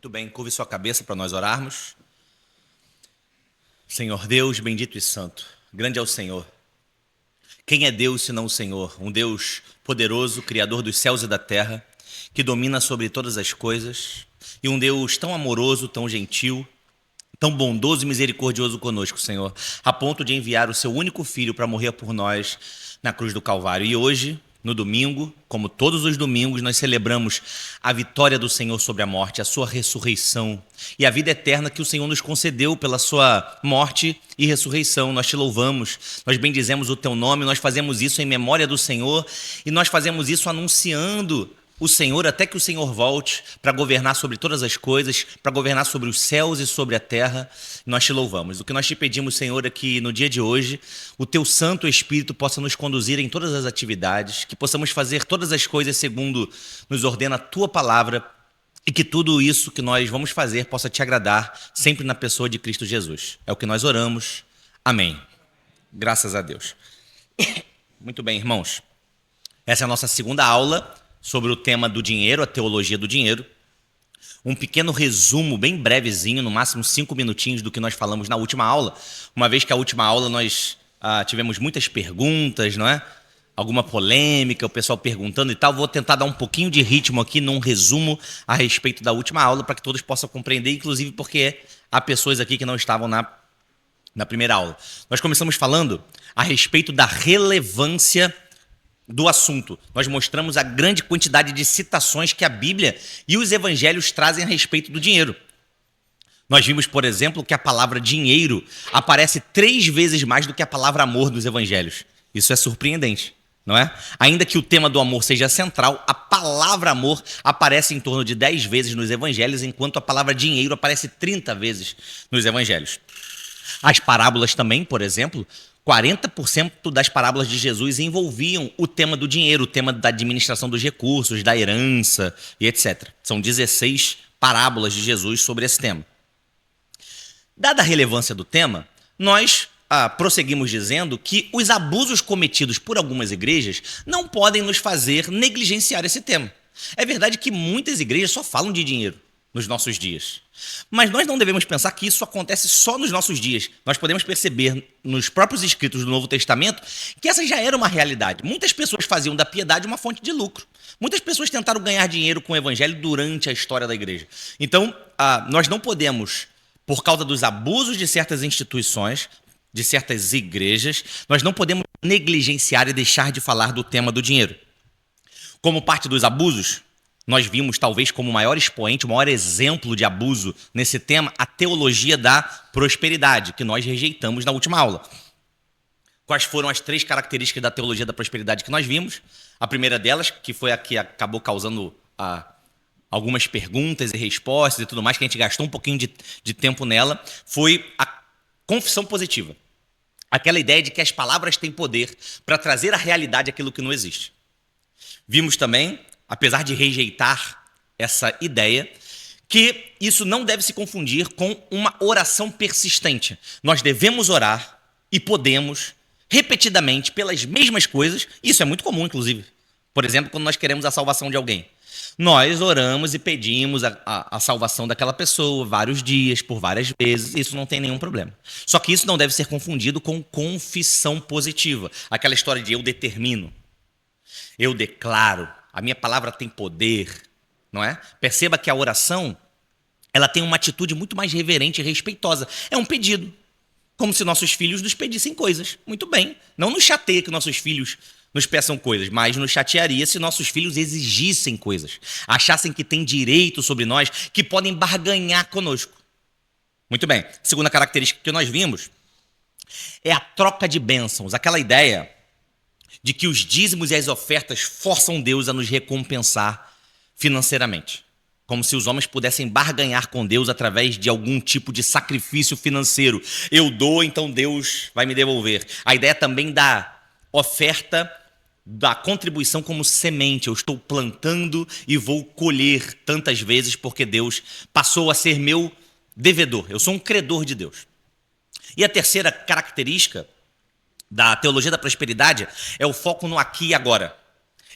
Muito bem, curve sua cabeça para nós orarmos. Senhor Deus, bendito e santo, grande é o Senhor. Quem é Deus senão o Senhor? Um Deus poderoso, criador dos céus e da terra, que domina sobre todas as coisas, e um Deus tão amoroso, tão gentil, tão bondoso e misericordioso conosco, Senhor, a ponto de enviar o seu único filho para morrer por nós na cruz do Calvário. E hoje, no domingo, como todos os domingos, nós celebramos a vitória do Senhor sobre a morte, a sua ressurreição e a vida eterna que o Senhor nos concedeu pela sua morte e ressurreição. Nós te louvamos, nós bendizemos o teu nome, nós fazemos isso em memória do Senhor e nós fazemos isso anunciando o Senhor até que o Senhor volte para governar sobre todas as coisas, para governar sobre os céus e sobre a terra. Nós te louvamos. O que nós te pedimos, Senhor, é que no dia de hoje o teu Santo Espírito possa nos conduzir em todas as atividades, que possamos fazer todas as coisas segundo nos ordena a tua palavra e que tudo isso que nós vamos fazer possa te agradar sempre na pessoa de Cristo Jesus. É o que nós oramos. Amém. Graças a Deus. Muito bem, irmãos. Essa é a nossa segunda aula sobre o tema do dinheiro, a teologia do dinheiro. Um pequeno resumo, bem brevezinho, no máximo 5 minutinhos do que nós falamos na última aula. Uma vez que a última aula nós tivemos muitas perguntas, não é? Alguma polêmica, o pessoal perguntando e tal. Vou tentar dar um pouquinho de ritmo aqui num resumo a respeito da última aula para que todos possam compreender, inclusive porque há pessoas aqui que não estavam na primeira aula. Nós começamos falando a respeito da relevância do assunto. Nós mostramos a grande quantidade de citações que a Bíblia e os evangelhos trazem a respeito do dinheiro. Nós vimos, por exemplo, que a palavra dinheiro aparece 3 vezes mais do que a palavra amor nos evangelhos. Isso é surpreendente, não é? Ainda que o tema do amor seja central, a palavra amor aparece em torno de 10 vezes nos evangelhos, enquanto a palavra dinheiro aparece 30 vezes nos evangelhos. As parábolas também, por exemplo, 40% das parábolas de Jesus envolviam o tema do dinheiro, o tema da administração dos recursos, da herança e etc. São 16 parábolas de Jesus sobre esse tema. Dada a relevância do tema, nós prosseguimos dizendo que os abusos cometidos por algumas igrejas não podem nos fazer negligenciar esse tema. É verdade que muitas igrejas só falam de dinheiro nos nossos dias. Mas nós não devemos pensar que isso acontece só nos nossos dias. Nós podemos perceber nos próprios escritos do Novo Testamento que essa já era uma realidade. Muitas pessoas faziam da piedade uma fonte de lucro. Muitas pessoas tentaram ganhar dinheiro com o evangelho durante a história da igreja. Então, nós não podemos, por causa dos abusos de certas instituições, de certas igrejas, nós não podemos negligenciar e deixar de falar do tema do dinheiro. Como parte dos abusos, nós vimos, talvez, como o maior expoente, o maior exemplo de abuso nesse tema, a teologia da prosperidade, que nós rejeitamos na última aula. Quais foram as 3 características da teologia da prosperidade que nós vimos? A primeira delas, que foi a que acabou causando algumas perguntas e respostas e tudo mais, que a gente gastou um pouquinho de tempo nela, foi a confissão positiva. Aquela ideia de que as palavras têm poder para trazer à realidade aquilo que não existe. Vimos também, apesar de rejeitar essa ideia, que isso não deve se confundir com uma oração persistente. Nós devemos orar e podemos, repetidamente, pelas mesmas coisas. Isso é muito comum, inclusive. Por exemplo, quando nós queremos a salvação de alguém. Nós oramos e pedimos a salvação daquela pessoa vários dias, por várias vezes. Isso não tem nenhum problema. Só que isso não deve ser confundido com confissão positiva. Aquela história de eu determino, eu declaro. A minha palavra tem poder, não é? Perceba que a oração, ela tem uma atitude muito mais reverente e respeitosa. É um pedido, como se nossos filhos nos pedissem coisas. Muito bem, não nos chateia que nossos filhos nos peçam coisas, mas nos chatearia se nossos filhos exigissem coisas, achassem que têm direito sobre nós, que podem barganhar conosco. Muito bem, segunda característica que nós vimos é a troca de bênçãos, aquela ideia de que os dízimos e as ofertas forçam Deus a nos recompensar financeiramente. Como se os homens pudessem barganhar com Deus através de algum tipo de sacrifício financeiro. Eu dou, então Deus vai me devolver. A ideia também da oferta, da contribuição como semente. Eu estou plantando e vou colher tantas vezes porque Deus passou a ser meu devedor. Eu sou um credor de Deus. E a terceira característica da teologia da prosperidade é o foco no aqui e agora.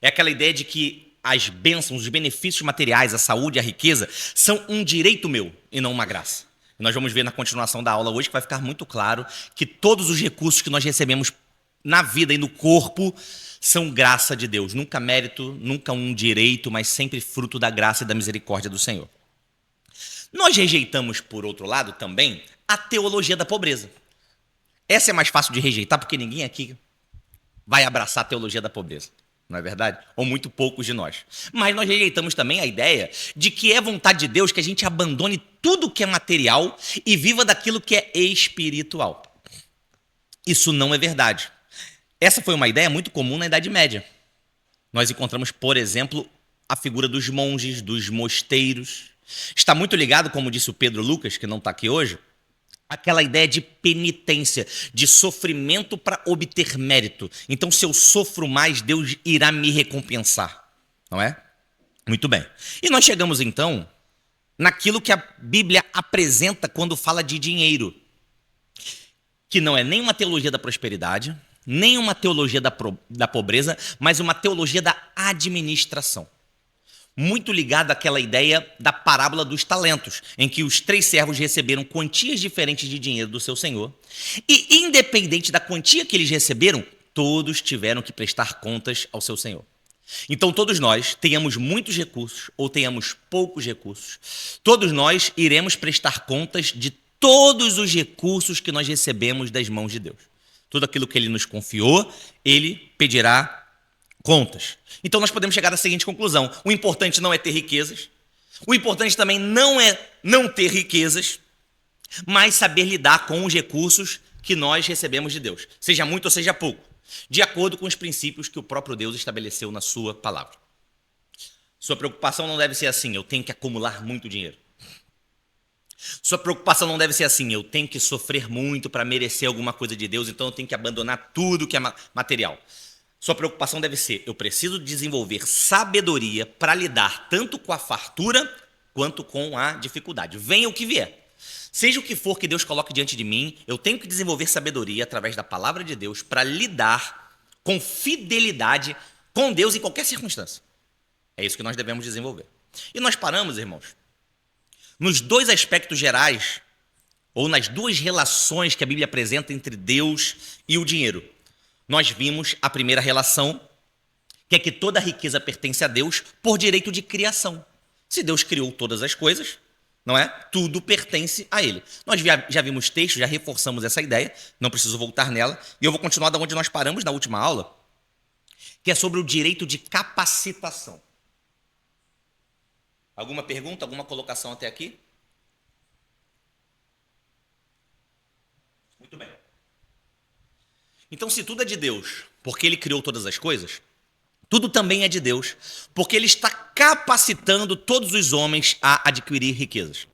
É aquela ideia de que as bênçãos, os benefícios materiais, a saúde, a riqueza, são um direito meu e não uma graça. Nós vamos ver na continuação da aula hoje que vai ficar muito claro que todos os recursos que nós recebemos na vida e no corpo são graça de Deus. Nunca mérito, nunca um direito, mas sempre fruto da graça e da misericórdia do Senhor. Nós rejeitamos, por outro lado, também a teologia da pobreza. Essa é mais fácil de rejeitar porque ninguém aqui vai abraçar a teologia da pobreza. Não é verdade? Ou muito poucos de nós. Mas nós rejeitamos também a ideia de que é vontade de Deus que a gente abandone tudo que é material e viva daquilo que é espiritual. Isso não é verdade. Essa foi uma ideia muito comum na Idade Média. Nós encontramos, por exemplo, a figura dos monges, dos mosteiros. Está muito ligado, como disse o Pedro Lucas, que não está aqui hoje, aquela ideia de penitência, de sofrimento para obter mérito. Então, se eu sofro mais, Deus irá me recompensar, não é? Muito bem. E nós chegamos, então, naquilo que a Bíblia apresenta quando fala de dinheiro, que não é nem uma teologia da prosperidade, nem uma teologia da pobreza, mas uma teologia da administração. Muito ligado àquela ideia da parábola dos talentos, em que os 3 servos receberam quantias diferentes de dinheiro do seu senhor, e independente da quantia que eles receberam, todos tiveram que prestar contas ao seu senhor. Então todos nós, tenhamos muitos recursos ou tenhamos poucos recursos, todos nós iremos prestar contas de todos os recursos que nós recebemos das mãos de Deus. Tudo aquilo que ele nos confiou, ele pedirá contas. Então nós podemos chegar à seguinte conclusão: o importante não é ter riquezas, o importante também não é não ter riquezas, mas saber lidar com os recursos que nós recebemos de Deus, seja muito ou seja pouco, de acordo com os princípios que o próprio Deus estabeleceu na sua palavra. Sua preocupação não deve ser assim: eu tenho que acumular muito dinheiro. Sua preocupação não deve ser assim: eu tenho que sofrer muito para merecer alguma coisa de Deus, então eu tenho que abandonar tudo que é material. Sua preocupação deve ser: eu preciso desenvolver sabedoria para lidar tanto com a fartura quanto com a dificuldade. Venha o que vier. Seja o que for que Deus coloque diante de mim, eu tenho que desenvolver sabedoria através da palavra de Deus para lidar com fidelidade com Deus em qualquer circunstância. É isso que nós devemos desenvolver. E nós paramos, irmãos, nos 2 aspectos gerais, ou nas 2 relações que a Bíblia apresenta entre Deus e o dinheiro. Nós vimos a primeira relação, que é que toda riqueza pertence a Deus por direito de criação. Se Deus criou todas as coisas, não é? Tudo pertence a Ele. Nós já vimos texto, já reforçamos essa ideia, não preciso voltar nela, e eu vou continuar da onde nós paramos na última aula, que é sobre o direito de capacitação. Alguma pergunta, alguma colocação até aqui? Muito bem. Então, se tudo é de Deus, porque Ele criou todas as coisas, tudo também é de Deus, porque Ele está capacitando todos os homens a adquirir riquezas.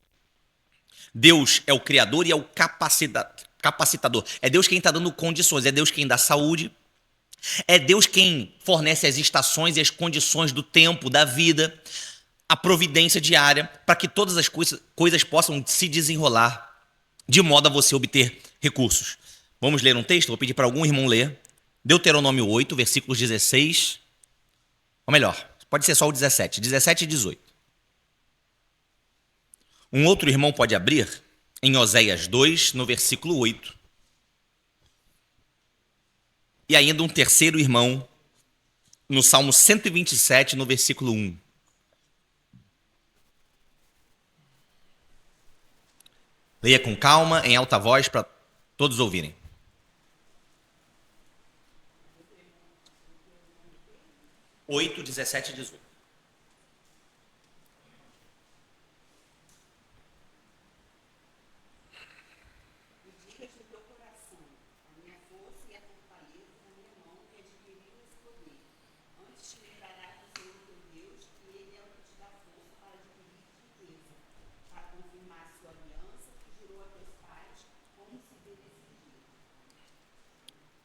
Deus é o Criador e é o capacitador. É Deus quem está dando condições, é Deus quem dá saúde, é Deus quem fornece as estações e as condições do tempo, da vida, a providência diária, para que todas as coisas possam se desenrolar de modo a você obter recursos. Vamos ler um texto? Vou pedir para algum irmão ler. Deuteronômio 8, versículos 16. Ou melhor, pode ser só o 17. 17 e 18. Um outro irmão pode abrir em Oséias 2, no versículo 8. E ainda um terceiro irmão no Salmo 127, no versículo 1. Leia com calma, em alta voz, para todos ouvirem. Oito, 17 e 18.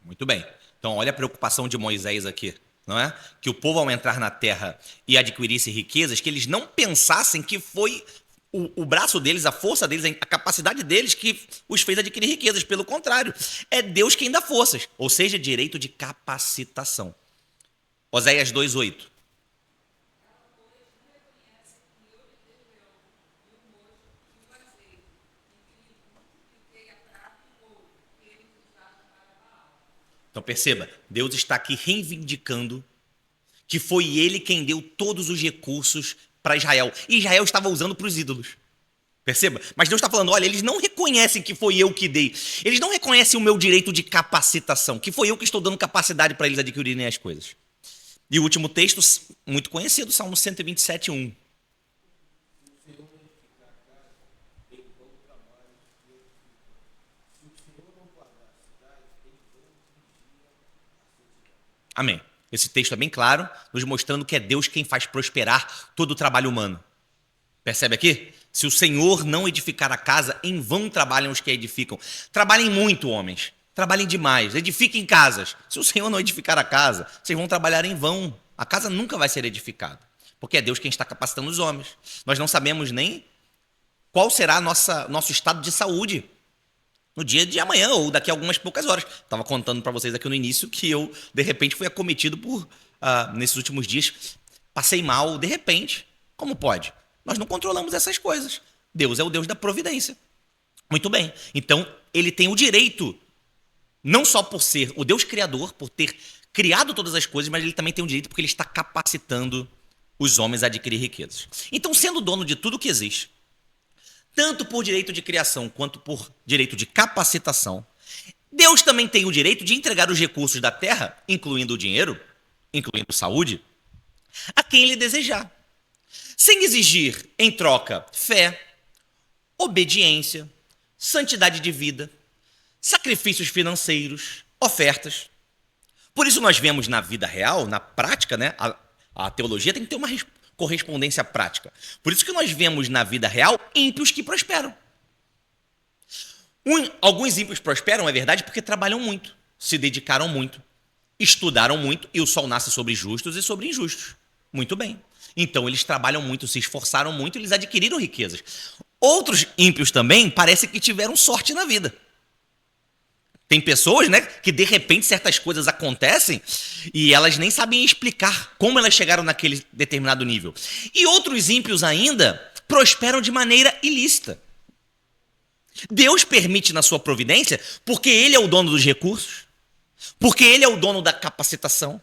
Muito bem. Então, olha a preocupação de Moisés aqui, não é? Que o povo, ao entrar na terra e adquirisse riquezas, que eles não pensassem que foi o braço deles, a força deles, a capacidade deles que os fez adquirir riquezas. Pelo contrário, é Deus quem dá forças, ou seja, direito de capacitação. Oséias 2:8. Então perceba, Deus está aqui reivindicando que foi ele quem deu todos os recursos para Israel. E Israel estava usando para os ídolos. Perceba? Mas Deus está falando, olha, eles não reconhecem que foi eu que dei. Eles não reconhecem o meu direito de capacitação, que foi eu que estou dando capacidade para eles adquirirem as coisas. E o último texto, muito conhecido, Salmo 127, 1. Amém. Esse texto é bem claro, nos mostrando que é Deus quem faz prosperar todo o trabalho humano. Percebe aqui? Se o Senhor não edificar a casa, em vão trabalham os que a edificam. Trabalhem muito, homens. Trabalhem demais. Edifiquem casas. Se o Senhor não edificar a casa, vocês vão trabalhar em vão. A casa nunca vai ser edificada. Porque é Deus quem está capacitando os homens. Nós não sabemos nem qual será nosso estado de saúde no dia de amanhã ou daqui a algumas poucas horas. Estava contando para vocês aqui no início que eu, de repente, fui acometido por, nesses últimos dias, passei mal, de repente. Como pode? Nós não controlamos essas coisas. Deus é o Deus da providência. Muito bem. Então, ele tem o direito, não só por ser o Deus criador, por ter criado todas as coisas, mas ele também tem o direito porque ele está capacitando os homens a adquirir riquezas. Então, sendo dono de tudo que existe, tanto por direito de criação quanto por direito de capacitação, Deus também tem o direito de entregar os recursos da terra, incluindo o dinheiro, incluindo saúde, a quem ele desejar, sem exigir em troca fé, obediência, santidade de vida, sacrifícios financeiros, ofertas. Por isso nós vemos na vida real, na prática, né, a teologia tem que ter uma correspondência prática. Por isso que nós vemos na vida real ímpios que prosperam. Alguns ímpios prosperam, é verdade, porque trabalham muito, se dedicaram muito, estudaram muito, e o sol nasce sobre justos e sobre injustos. Muito bem. Então eles trabalham muito, se esforçaram muito, eles adquiriram riquezas. Outros ímpios também parece que tiveram sorte na vida. Tem pessoas, né, que de repente certas coisas acontecem e elas nem sabem explicar como elas chegaram naquele determinado nível. E outros ímpios ainda prosperam de maneira ilícita. Deus permite na sua providência porque ele é o dono dos recursos, porque ele é o dono da capacitação,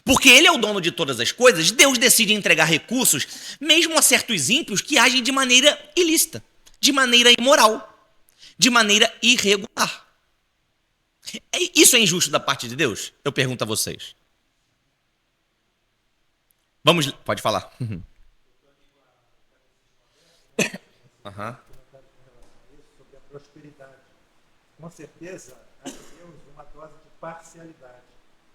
porque ele é o dono de todas as coisas. Deus decide entregar recursos mesmo a certos ímpios que agem de maneira ilícita, de maneira imoral, de maneira irregular. Isso é injusto da parte de Deus? Eu pergunto a vocês. Vamos, pode falar. Uhum. Sobre a prosperidade. Com certeza, há em Deus uma dose de parcialidade.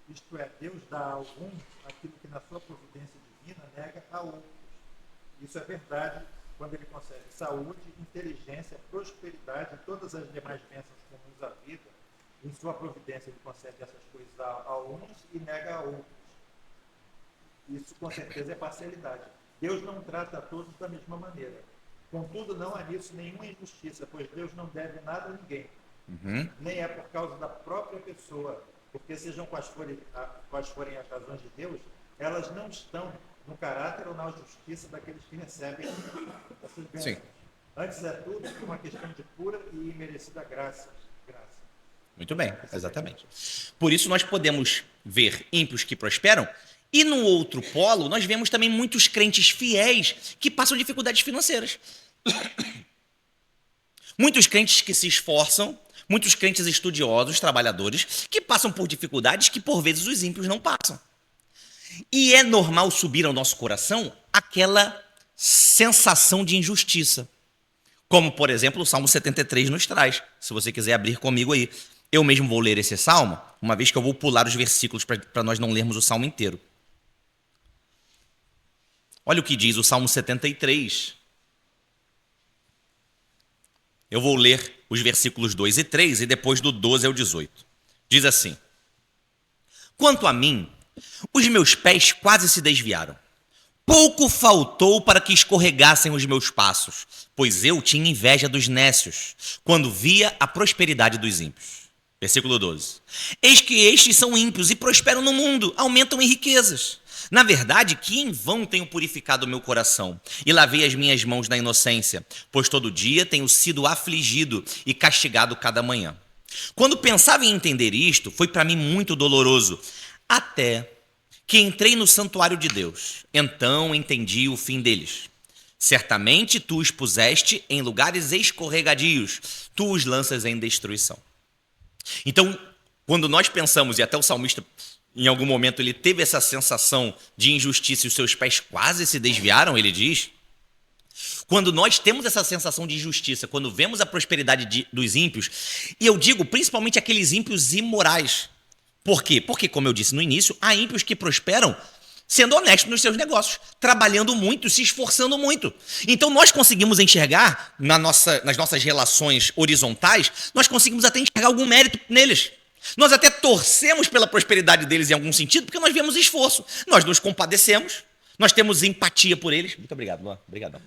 Isto é, Deus dá a algum aquilo que na sua providência divina nega a outros. Isso é verdade quando ele concede saúde, inteligência, prosperidade e todas as demais bênçãos comuns à vida. Em sua providência ele concede essas coisas a uns e nega a outros. Isso com certeza é parcialidade. Deus não trata a todos da mesma maneira. Contudo, não há nisso nenhuma injustiça, pois Deus não deve nada a ninguém. Nem é por causa da própria pessoa, porque sejam quais forem as razões de Deus, elas não estão no caráter ou na justiça daqueles que recebem essas bênçãos. Sim. Antes é tudo uma questão de pura e imerecida graça. Muito bem, exatamente. Por isso nós podemos ver ímpios que prosperam e no outro polo nós vemos também muitos crentes fiéis que passam dificuldades financeiras. Muitos crentes que se esforçam, muitos crentes estudiosos, trabalhadores, que passam por dificuldades que por vezes os ímpios não passam. E é normal subir ao nosso coração aquela sensação de injustiça. Como, por exemplo, o Salmo 73 nos traz. Se você quiser abrir comigo aí. Eu mesmo vou ler esse salmo, uma vez que eu vou pular os versículos para nós não lermos o salmo inteiro. Olha o que diz o Salmo 73. Eu vou ler os versículos 2 e 3 e depois do 12 ao 18. Diz assim: Quanto a mim, os meus pés quase se desviaram. Pouco faltou para que escorregassem os meus passos, pois eu tinha inveja dos nécios, quando via a prosperidade dos ímpios. Versículo 12. Eis que estes são ímpios e prosperam no mundo, aumentam em riquezas. Na verdade, que em vão tenho purificado o meu coração e lavei as minhas mãos na inocência, pois todo dia tenho sido afligido e castigado cada manhã. Quando pensava em entender isto, foi para mim muito doloroso, até que entrei no santuário de Deus. Então entendi o fim deles. Certamente tu os puseste em lugares escorregadios, tu os lanças em destruição. Então, quando nós pensamos, e até o salmista, em algum momento, ele teve essa sensação de injustiça e os seus pés quase se desviaram, ele diz, quando nós temos essa sensação de injustiça, quando vemos a prosperidade dos ímpios, e eu digo principalmente aqueles ímpios imorais. Por quê? Porque, como eu disse no início, há ímpios que prosperam sendo honestos nos seus negócios, trabalhando muito, se esforçando muito. Então nós conseguimos enxergar, nas nossas relações horizontais, nós conseguimos até enxergar algum mérito neles. Nós até torcemos pela prosperidade deles em algum sentido, porque nós vemos esforço. Nós nos compadecemos, nós temos empatia por eles. Muito obrigado, Luan. Obrigadão.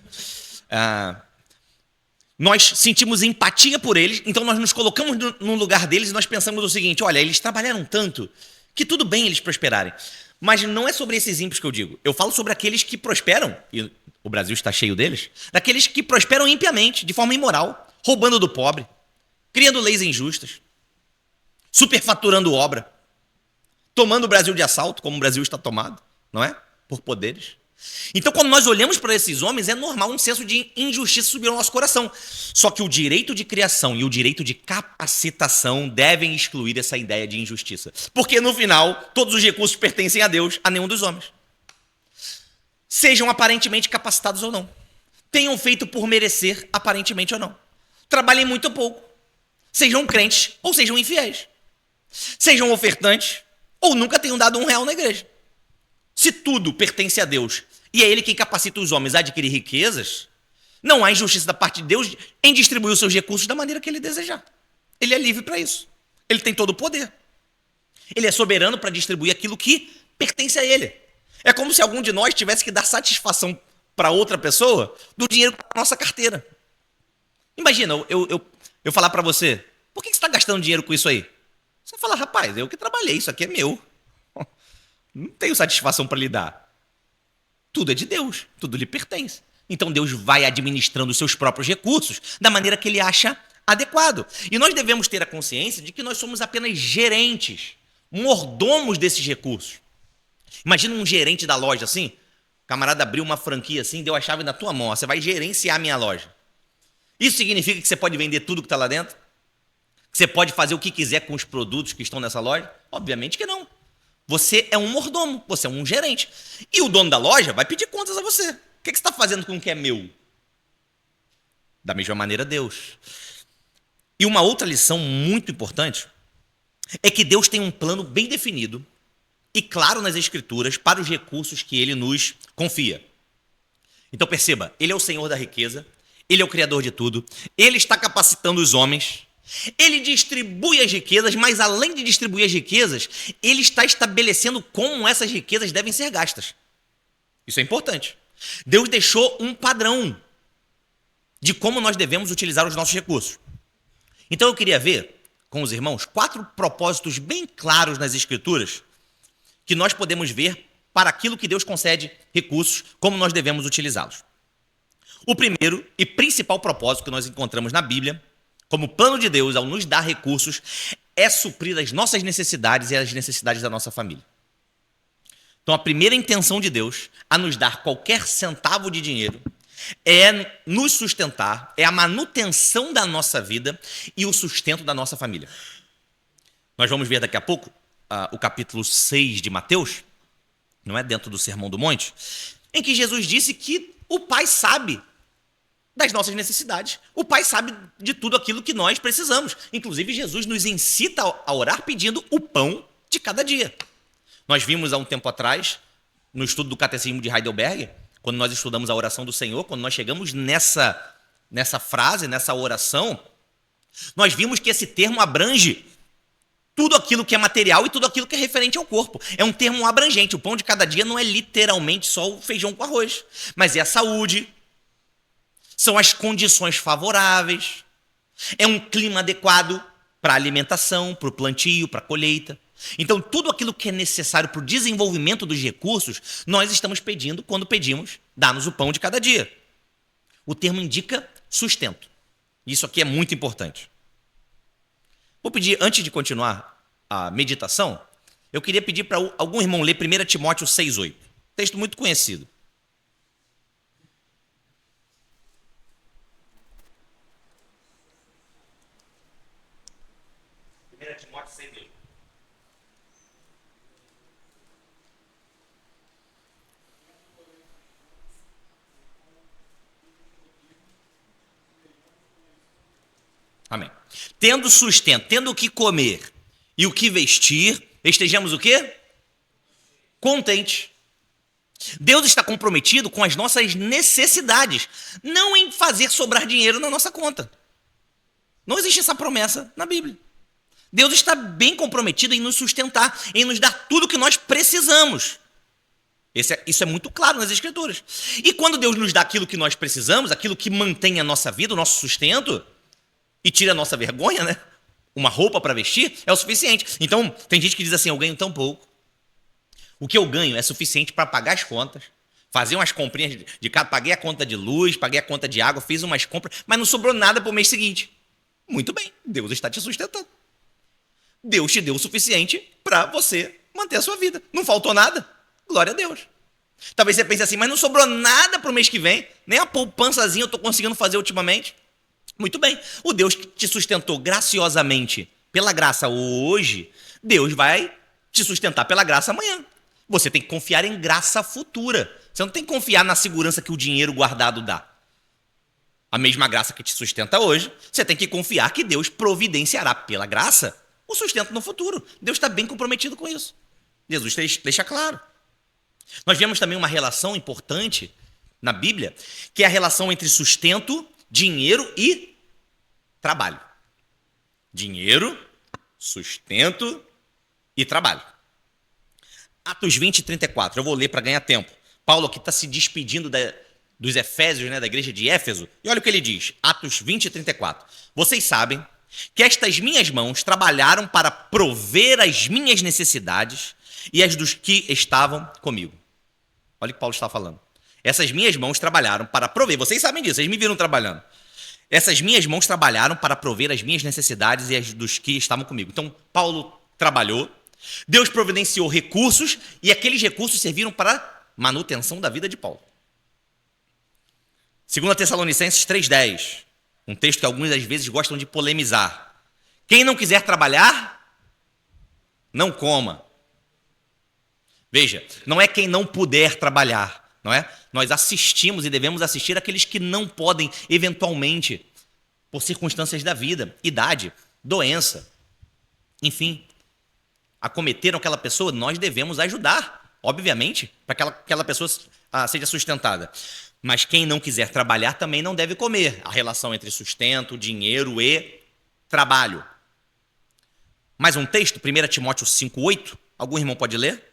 Nós sentimos empatia por eles, então nós nos colocamos no lugar deles e nós pensamos o seguinte, olha, eles trabalharam tanto que tudo bem eles prosperarem. Mas não é sobre esses ímpios que eu digo. Eu falo sobre aqueles que prosperam, e o Brasil está cheio deles, daqueles que prosperam impiamente, de forma imoral, roubando do pobre, criando leis injustas, superfaturando obra, tomando o Brasil de assalto, como o Brasil está tomado, não é? Por poderes. Então, quando nós olhamos para esses homens, é normal um senso de injustiça subir ao nosso coração. Só que o direito de criação e o direito de capacitação devem excluir essa ideia de injustiça. Porque, no final, todos os recursos pertencem a Deus, a nenhum dos homens. Sejam aparentemente capacitados ou não. Tenham feito por merecer, aparentemente ou não. Trabalhem muito ou pouco. Sejam crentes ou sejam infiéis. Sejam ofertantes ou nunca tenham dado R$1 na igreja. Se tudo pertence a Deus e é Ele quem capacita os homens a adquirir riquezas, não há injustiça da parte de Deus em distribuir os seus recursos da maneira que Ele desejar. Ele é livre para isso. Ele tem todo o poder. Ele é soberano para distribuir aquilo que pertence a Ele. É como se algum de nós tivesse que dar satisfação para outra pessoa do dinheiro da nossa carteira. Imagina, eu falar para você, por que você está gastando dinheiro com isso aí? Você fala, rapaz, eu que trabalhei, isso aqui é meu. Não tenho satisfação para lhe dar. Tudo é de Deus, tudo lhe pertence. Então Deus vai administrando os seus próprios recursos da maneira que Ele acha adequado. E nós devemos ter a consciência de que nós somos apenas gerentes, mordomos desses recursos. Imagina um gerente da loja assim, o camarada abriu uma franquia assim, deu a chave na tua mão, ó, você vai gerenciar a minha loja. Isso significa que você pode vender tudo que está lá dentro? Que você pode fazer o que quiser com os produtos que estão nessa loja? Obviamente que não. Você é um mordomo, você é um gerente. E o dono da loja vai pedir contas a você. O que você está fazendo com o que é meu? Da mesma maneira, Deus. E uma outra lição muito importante é que Deus tem um plano bem definido e claro nas Escrituras para os recursos que Ele nos confia. Então perceba, Ele é o Senhor da riqueza, Ele é o Criador de tudo, Ele está capacitando os homens, Ele distribui as riquezas, mas além de distribuir as riquezas, Ele está estabelecendo como essas riquezas devem ser gastas. Isso é importante. Deus deixou um padrão de como nós devemos utilizar os nossos recursos. Então eu queria ver com os irmãos 4 propósitos bem claros nas Escrituras que nós podemos ver para aquilo que Deus concede recursos, como nós devemos utilizá-los. O primeiro e principal propósito que nós encontramos na Bíblia, como plano de Deus ao nos dar recursos, é suprir as nossas necessidades e as necessidades da nossa família. Então, a primeira intenção de Deus a nos dar qualquer centavo de dinheiro é nos sustentar, é a manutenção da nossa vida e o sustento da nossa família. Nós vamos ver daqui a pouco o capítulo 6 de Mateus, não é, dentro do Sermão do Monte, em que Jesus disse que o Pai sabe das nossas necessidades. O Pai sabe de tudo aquilo que nós precisamos. Inclusive, Jesus nos incita a orar pedindo o pão de cada dia. Nós vimos há um tempo atrás, no estudo do Catecismo de Heidelberg, quando nós estudamos a oração do Senhor, quando nós chegamos nessa frase, nessa oração, nós vimos que esse termo abrange tudo aquilo que é material e tudo aquilo que é referente ao corpo. É um termo abrangente. O pão de cada dia não é literalmente só o feijão com arroz, mas é a saúde, são as condições favoráveis, é um clima adequado para a alimentação, para o plantio, para a colheita. Então, tudo aquilo que é necessário para o desenvolvimento dos recursos, nós estamos pedindo quando pedimos, dá-nos o pão de cada dia. O termo indica sustento. Isso aqui é muito importante. Vou pedir, antes de continuar a meditação, eu queria pedir para algum irmão ler 1 Timóteo 6,8. Texto muito conhecido. 1 Timóteo 6,8. Amém. Tendo sustento, tendo o que comer e o que vestir, estejamos o quê? Contentes. Deus está comprometido com as nossas necessidades, não em fazer sobrar dinheiro na nossa conta. Não existe essa promessa na Bíblia. Deus está bem comprometido em nos sustentar, em nos dar tudo o que nós precisamos. Isso é muito claro nas Escrituras. E quando Deus nos dá aquilo que nós precisamos, aquilo que mantém a nossa vida, o nosso sustento, e tira a nossa vergonha, né? Uma roupa para vestir é o suficiente. Então, tem gente que diz assim, eu ganho tão pouco. O que eu ganho é suficiente para pagar as contas, fazer umas comprinhas de casa, paguei a conta de luz, paguei a conta de água, fiz umas compras, mas não sobrou nada para o mês seguinte. Muito bem, Deus está te sustentando. Deus te deu o suficiente para você manter a sua vida. Não faltou nada? Glória a Deus. Talvez você pense assim, mas não sobrou nada para o mês que vem, nem a poupançazinha eu estou conseguindo fazer ultimamente. Muito bem, o Deus que te sustentou graciosamente pela graça hoje, Deus vai te sustentar pela graça amanhã. Você tem que confiar em graça futura. Você não tem que confiar na segurança que o dinheiro guardado dá. A mesma graça que te sustenta hoje, você tem que confiar que Deus providenciará pela graça o sustento no futuro. Deus está bem comprometido com isso. Jesus deixa claro. Nós vemos também uma relação importante na Bíblia, que é a relação entre sustento, dinheiro e trabalho. Dinheiro, sustento e trabalho. Atos 20 e 34, eu vou ler para ganhar tempo. Paulo aqui está se despedindo dos Efésios, né, da igreja de Éfeso, e olha o que ele diz, Atos 20 e 34. Vocês sabem que estas minhas mãos trabalharam para prover as minhas necessidades e as dos que estavam comigo. Olha o que Paulo está falando. Essas minhas mãos trabalharam para prover, vocês sabem disso, vocês me viram trabalhando. Essas minhas mãos trabalharam para prover as minhas necessidades e as dos que estavam comigo. Então, Paulo trabalhou, Deus providenciou recursos e aqueles recursos serviram para manutenção da vida de Paulo. 2 Tessalonicenses 3,10, um texto que alguns às vezes gostam de polemizar. Quem não quiser trabalhar, não coma. Veja, não é quem não puder trabalhar, não é? Nós assistimos e devemos assistir aqueles que não podem, eventualmente, por circunstâncias da vida, idade, doença, enfim, acometeram aquela pessoa, nós devemos ajudar, obviamente, para que aquela pessoa seja sustentada. Mas quem não quiser trabalhar também não deve comer. A relação entre sustento, dinheiro e trabalho. Mais um texto, 1 Timóteo 5,8. Algum irmão pode ler?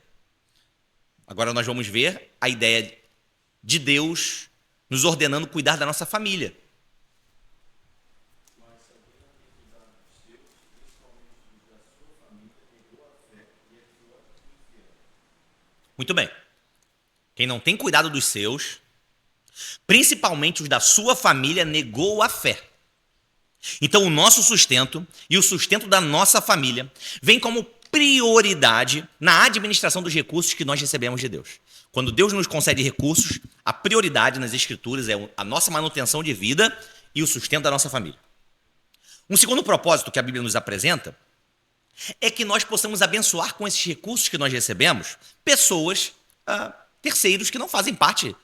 Agora nós vamos ver a ideia de Deus nos ordenando cuidar da nossa família. Muito bem. Quem não tem cuidado dos seus, principalmente os da sua família, negou a fé. Então o nosso sustento e o sustento da nossa família vem como prioridade na administração dos recursos que nós recebemos de Deus. Quando Deus nos concede recursos, a prioridade nas Escrituras é a nossa manutenção de vida e o sustento da nossa família. Um segundo propósito que a Bíblia nos apresenta é que nós possamos abençoar com esses recursos que nós recebemos pessoas, terceiros que não fazem parte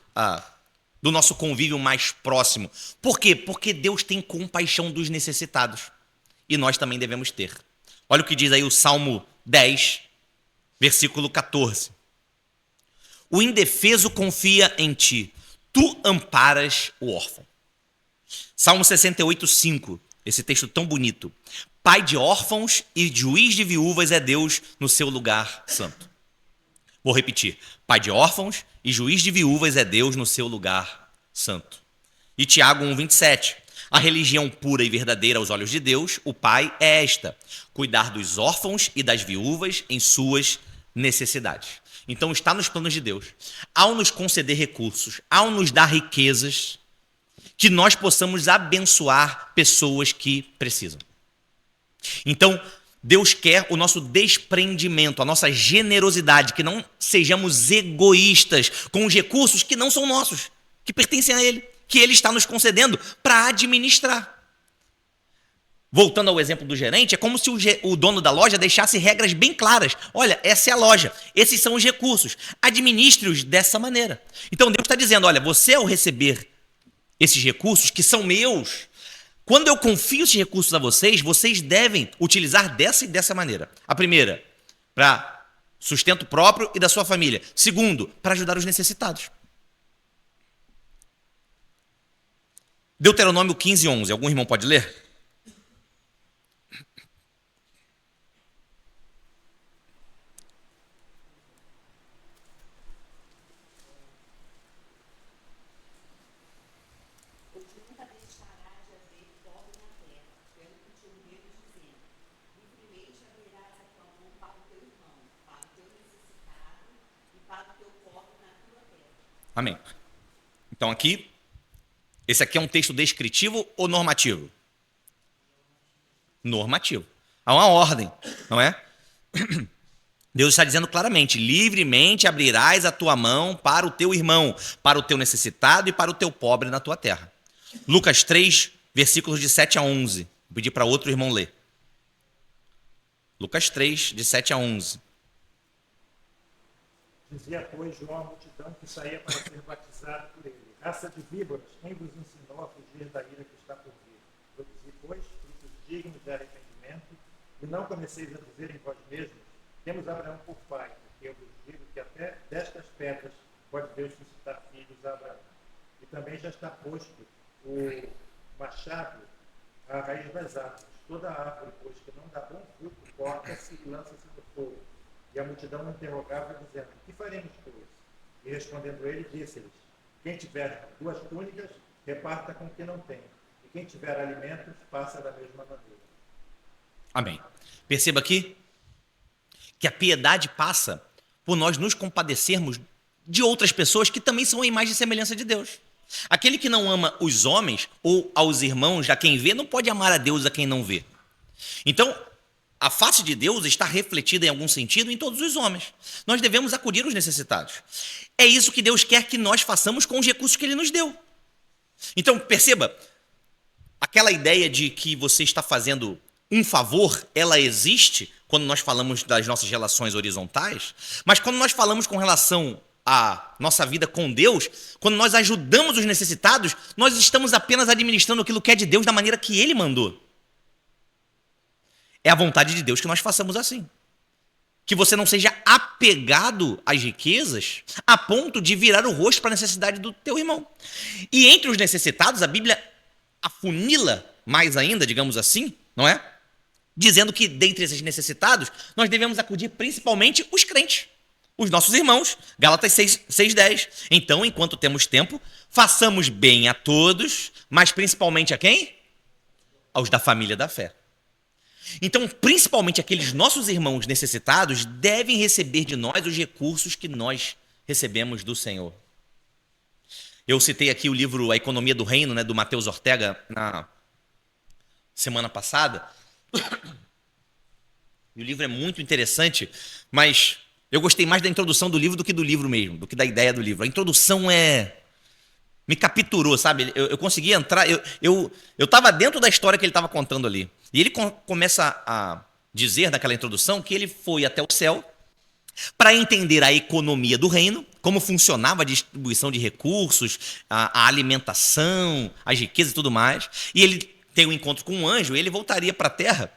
do nosso convívio mais próximo. Por quê? Porque Deus tem compaixão dos necessitados e nós também devemos ter. Olha o que diz aí o Salmo 10, versículo 14. O indefeso confia em ti, tu amparas o órfão. Salmo 68, 5, esse texto tão bonito. Pai de órfãos e juiz de viúvas é Deus no seu lugar santo. Vou repetir. Pai de órfãos e juiz de viúvas é Deus no seu lugar santo. E Tiago 1,27. A religião pura e verdadeira aos olhos de Deus, o Pai, é esta: cuidar dos órfãos e das viúvas em suas necessidades. Então está nos planos de Deus, ao nos conceder recursos, ao nos dar riquezas, que nós possamos abençoar pessoas que precisam. Então, Deus quer o nosso desprendimento, a nossa generosidade, que não sejamos egoístas com os recursos que não são nossos, que pertencem a Ele, que Ele está nos concedendo para administrar. Voltando ao exemplo do gerente, é como se o dono da loja deixasse regras bem claras. Olha, essa é a loja, esses são os recursos, administre-os dessa maneira. Então Deus está dizendo, olha, você ao receber esses recursos que são meus, quando eu confio esses recursos a vocês, vocês devem utilizar dessa e dessa maneira. A primeira, para sustento próprio e da sua família. Segundo, para ajudar os necessitados. Deuteronômio 15:11. Algum irmão pode ler? Amém. Então aqui, esse aqui é um texto descritivo ou normativo? Normativo. Há uma ordem, não é? Deus está dizendo claramente, livremente abrirás a tua mão para o teu irmão, para o teu necessitado e para o teu pobre na tua terra. Lucas 3, versículos de 7 a 11. Vou pedir para outro irmão ler. Lucas 3, de 7 a 11. Dizia, pois, João à multidão que saía para ser batizado por ele. Raça de víboras, quem vos ensinou a fugir da ira que está por vir? Produzi, pois, frutos dignos de arrependimento, e não comeceis a dizer em vós mesmos, temos Abraão por pai, porque eu vos digo que até destas pedras pode Deus suscitar filhos a Abraão. E também já está posto o machado à raiz das árvores. Toda árvore, pois, que não dá bom fruto, corta-se e lança-se no fogo. E a multidão o interrogava, dizendo, que faremos, pois? E respondendo ele, disse-lhes, quem tiver 2 túnicas, reparta com o que não tem. E quem tiver alimentos, faça da mesma maneira. Amém. Perceba aqui que a piedade passa por nós nos compadecermos de outras pessoas que também são a imagem e semelhança de Deus. Aquele que não ama os homens ou aos irmãos a quem vê, não pode amar a Deus a quem não vê. Então, a face de Deus está refletida em algum sentido em todos os homens. Nós devemos acudir os necessitados. É isso que Deus quer que nós façamos com os recursos que Ele nos deu. Então, perceba, aquela ideia de que você está fazendo um favor, ela existe quando nós falamos das nossas relações horizontais, mas quando nós falamos com relação à nossa vida com Deus, quando nós ajudamos os necessitados, nós estamos apenas administrando aquilo que é de Deus da maneira que Ele mandou. É a vontade de Deus que nós façamos assim. Que você não seja apegado às riquezas a ponto de virar o rosto para a necessidade do teu irmão. E entre os necessitados, a Bíblia afunila mais ainda, digamos assim, não é? Dizendo que dentre esses necessitados, nós devemos acudir principalmente os crentes, os nossos irmãos. Gálatas 6:10. Então, enquanto temos tempo, façamos bem a todos, mas principalmente a quem? Aos da família da fé. Então, principalmente aqueles nossos irmãos necessitados devem receber de nós os recursos que nós recebemos do Senhor. Eu citei aqui o livro A Economia do Reino, né, do Mateus Ortega, na semana passada. E o livro é muito interessante, mas eu gostei mais da introdução do livro do que do livro mesmo, do que da ideia do livro. A introdução me capturou, sabe? Eu consegui entrar, eu estava dentro da história que ele estava contando ali. E ele começa a dizer naquela introdução que ele foi até o céu para entender a economia do reino, como funcionava a distribuição de recursos, a alimentação, as riquezas e tudo mais. E ele tem um encontro com um anjo e ele voltaria para a terra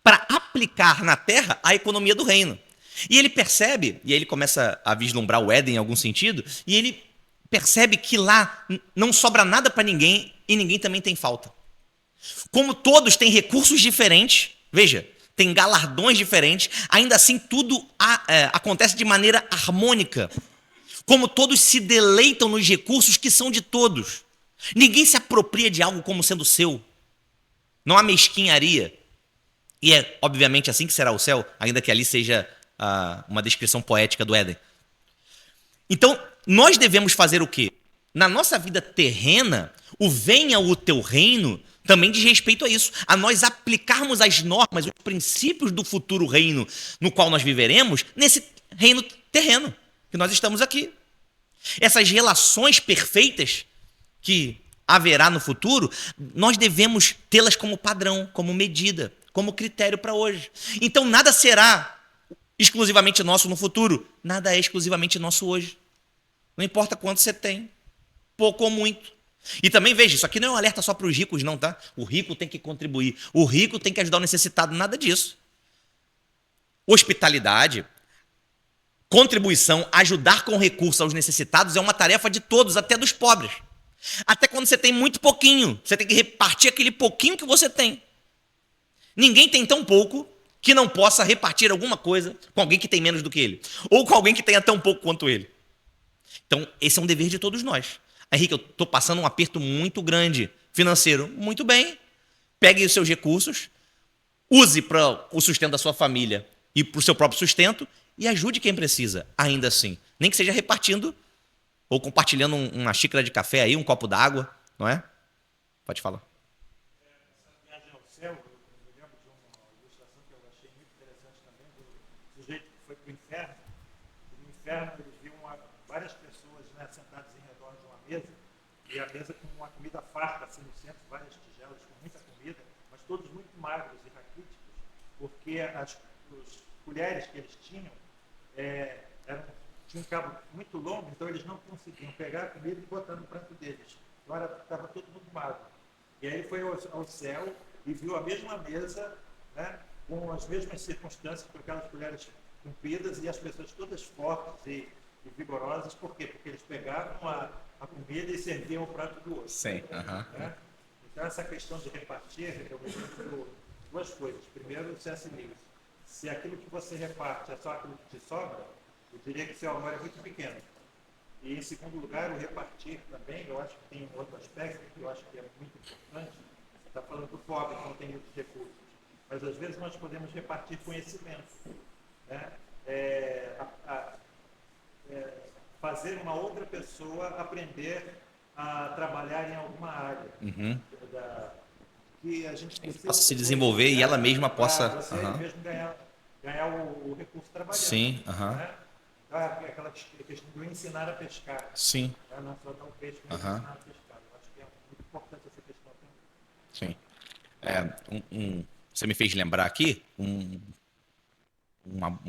para aplicar na terra a economia do reino. E ele percebe, e aí ele começa a vislumbrar o Éden em algum sentido, e ele percebe que lá não sobra nada para ninguém e ninguém também tem falta. Como todos têm recursos diferentes, veja, tem galardões diferentes, ainda assim tudo acontece de maneira harmônica. Como todos se deleitam nos recursos que são de todos. Ninguém se apropria de algo como sendo seu. Não há mesquinharia. E é obviamente assim que será o céu, ainda que ali seja uma descrição poética do Éden. Então, nós devemos fazer o quê? Na nossa vida terrena, o venha o teu reino também diz respeito a isso, a nós aplicarmos as normas, os princípios do futuro reino no qual nós viveremos, nesse reino terreno que nós estamos aqui. Essas relações perfeitas que haverá no futuro, nós devemos tê-las como padrão, como medida, como critério para hoje. Então nada será exclusivamente nosso no futuro, nada é exclusivamente nosso hoje. Não importa quanto você tem, pouco ou muito. E também veja, isso aqui não é um alerta só para os ricos não, tá? O rico tem que contribuir, o rico tem que ajudar o necessitado, nada disso. Hospitalidade, contribuição, ajudar com recursos aos necessitados é uma tarefa de todos, até dos pobres. Até quando você tem muito pouquinho, você tem que repartir aquele pouquinho que você tem. Ninguém tem tão pouco que não possa repartir alguma coisa com alguém que tem menos do que ele, ou com alguém que tenha tão pouco quanto ele. Então, esse é um dever de todos nós. Henrique, eu estou passando um aperto muito grande financeiro. Muito bem. Pegue os seus recursos, use para o sustento da sua família e para o seu próprio sustento e ajude quem precisa, ainda assim. Nem que seja repartindo ou compartilhando uma xícara de café aí, um copo d'água, não é? Pode falar. Essa viagem ao céu, eu me lembro de uma ilustração que eu achei muito interessante também, do sujeito que foi para o inferno. E no inferno eles viam várias pessoas, né, sentadas em redor de uma mesa, e a mesa com uma comida farta, assim, no centro, várias tigelas com muita comida, mas todos muito magros e raquíticos, porque as colheres que eles tinham tinham um cabo muito longo, então eles não conseguiam pegar a comida e botar no prato deles. Agora estava todo mundo magro. E aí ele foi ao céu e viu a mesma mesa, né, com as mesmas circunstâncias, com aquelas colheres compridas e as pessoas todas fortes e vigorosas. Por quê? Porque eles pegavam a comida e serviam o prato do outro. Sim. Né? Então essa questão de repartir, eu vejo duas coisas. Primeiro, o C.S. Lewis. Se aquilo que você reparte é só aquilo que te sobra, eu diria que seu amor é muito pequeno. E, em segundo lugar, o repartir também, eu acho que tem um outro aspecto que eu acho que é muito importante. Você está falando do pobre que não tem muitos recursos. Mas, às vezes, nós podemos repartir conhecimento. Né? Fazer uma outra pessoa aprender a trabalhar em alguma área. Que a gente possa se desenvolver e ela mesma possa... Você mesmo ganhar o recurso trabalhando. Sim. Né? Aquela questão do ensinar a pescar. Sim. Não só dar o peixe, mas ensinar a pescar. Eu acho que é muito importante essa questão também. Sim. Você me fez lembrar aqui um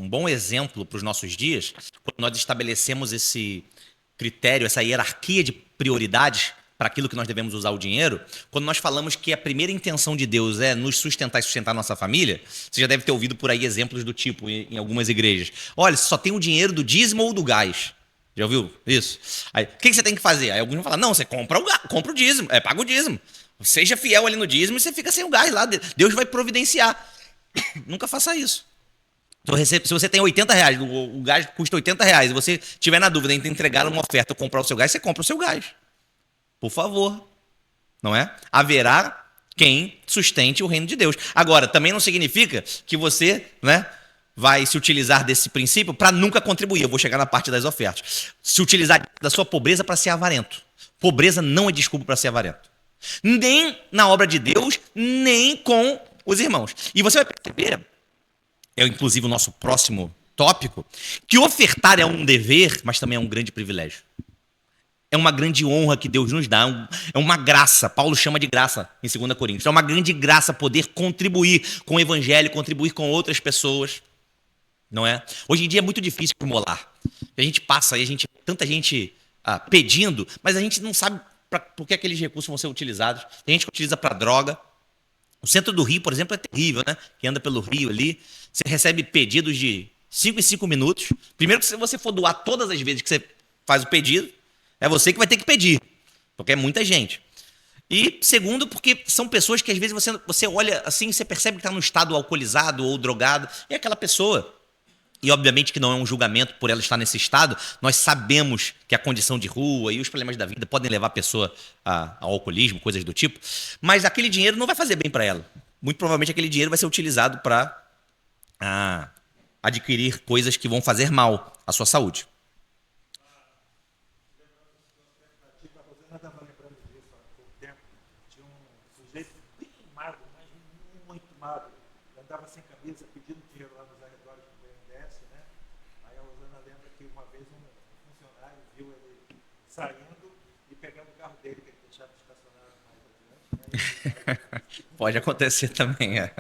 bom exemplo para os nossos dias, quando nós estabelecemos esse critério, essa hierarquia de prioridades para aquilo que nós devemos usar o dinheiro, quando nós falamos que a primeira intenção de Deus é nos sustentar e sustentar a nossa família, você já deve ter ouvido por aí exemplos do tipo em algumas igrejas. Olha, você só tem o dinheiro do dízimo ou do gás. Já ouviu isso? Aí, o que você tem que fazer? Aí alguns vão falar, não, você compra o dízimo, paga o dízimo. Seja fiel ali no dízimo e você fica sem o gás lá. Deus vai providenciar. Nunca faça isso. Se você tem R$80, o gás custa R$80, e você tiver na dúvida entre entregar uma oferta ou comprar o seu gás, você compra o seu gás. Por favor. Não é? Haverá quem sustente o reino de Deus. Agora, também não significa que você, né, vai se utilizar desse princípio para nunca contribuir. Eu vou chegar na parte das ofertas. Se utilizar da sua pobreza para ser avarento. Pobreza não é desculpa para ser avarento. Nem na obra de Deus, nem com os irmãos. E você vai perceber, inclusive o nosso próximo tópico, que ofertar é um dever, mas também é um grande privilégio. É uma grande honra que Deus nos dá, é uma graça. Paulo chama de graça em 2 Coríntios. É uma grande graça poder contribuir com o evangelho, contribuir com outras pessoas. Não é? Hoje em dia é muito difícil acumular. A gente passa aí, tanta gente pedindo, mas a gente não sabe por que aqueles recursos vão ser utilizados. Tem gente que utiliza para droga. O centro do Rio, por exemplo, é terrível, né? Que anda pelo Rio ali, você recebe pedidos de 5 em 5 minutos. Primeiro que se você for doar todas as vezes que você faz o pedido, é você que vai ter que pedir, porque é muita gente. E segundo, porque são pessoas que às vezes você olha assim, você percebe que está num estado alcoolizado ou drogado, e é aquela pessoa. E obviamente que não é um julgamento por ela estar nesse estado, nós sabemos que a condição de rua e os problemas da vida podem levar a pessoa ao alcoolismo, coisas do tipo, mas aquele dinheiro não vai fazer bem para ela. Muito provavelmente aquele dinheiro vai ser utilizado para adquirir coisas que vão fazer mal à sua saúde. A Rosana estava lembrando disso há pouco tempo. Tinha um sujeito Marisa pedindo dinheiro lá nos arredores do BNDES, né? Aí a Rosana lembra que uma vez um funcionário viu ele saindo e pegando o carro dele, que ele deixava estacionado mais adiante, né? Pode acontecer também, é.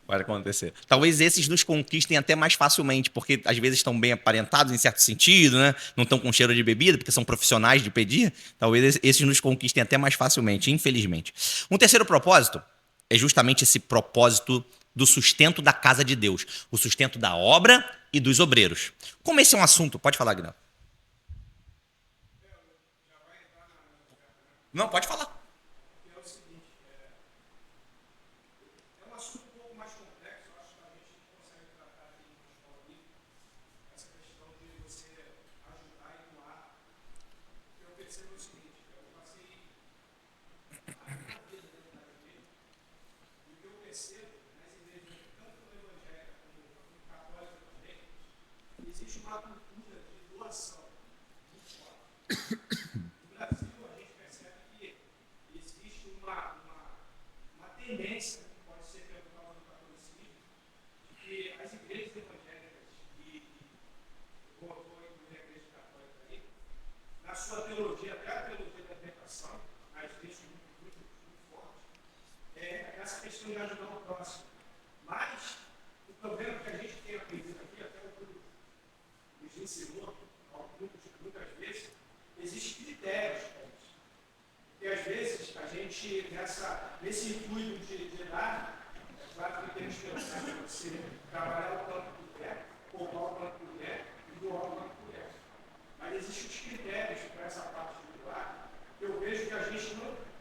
Pode acontecer. Talvez esses nos conquistem até mais facilmente, porque às vezes estão bem aparentados em certo sentido, né? Não estão com cheiro de bebida, porque são profissionais de pedir. Talvez esses nos conquistem até mais facilmente, infelizmente. Um terceiro propósito é justamente esse propósito do sustento da casa de Deus, o sustento da obra e dos obreiros. Como esse é um assunto... Pode falar, Guilherme. Não, pode falar. Existe uma cultura de doação muito forte. No Brasil, a gente percebe que existe uma tendência, que pode ser pelo causa do catolicismo, de que as igrejas evangélicas, e vou incluir a igreja católica aí, na sua teologia, até a teologia da libertação, mas isso muito forte, é essa questão de ajudar o próximo. Mas o problema que a gente tem aprendido aqui, até o grupo nos ensinou, muitas vezes, existem critérios para isso. Porque às vezes a gente, nesse intuito de dar, é claro que temos que pensar que você trabalhar o quanto puder, poupar o quanto puder e doar o quanto puder. Mas existem os critérios para essa parte de doar, que eu vejo que a gente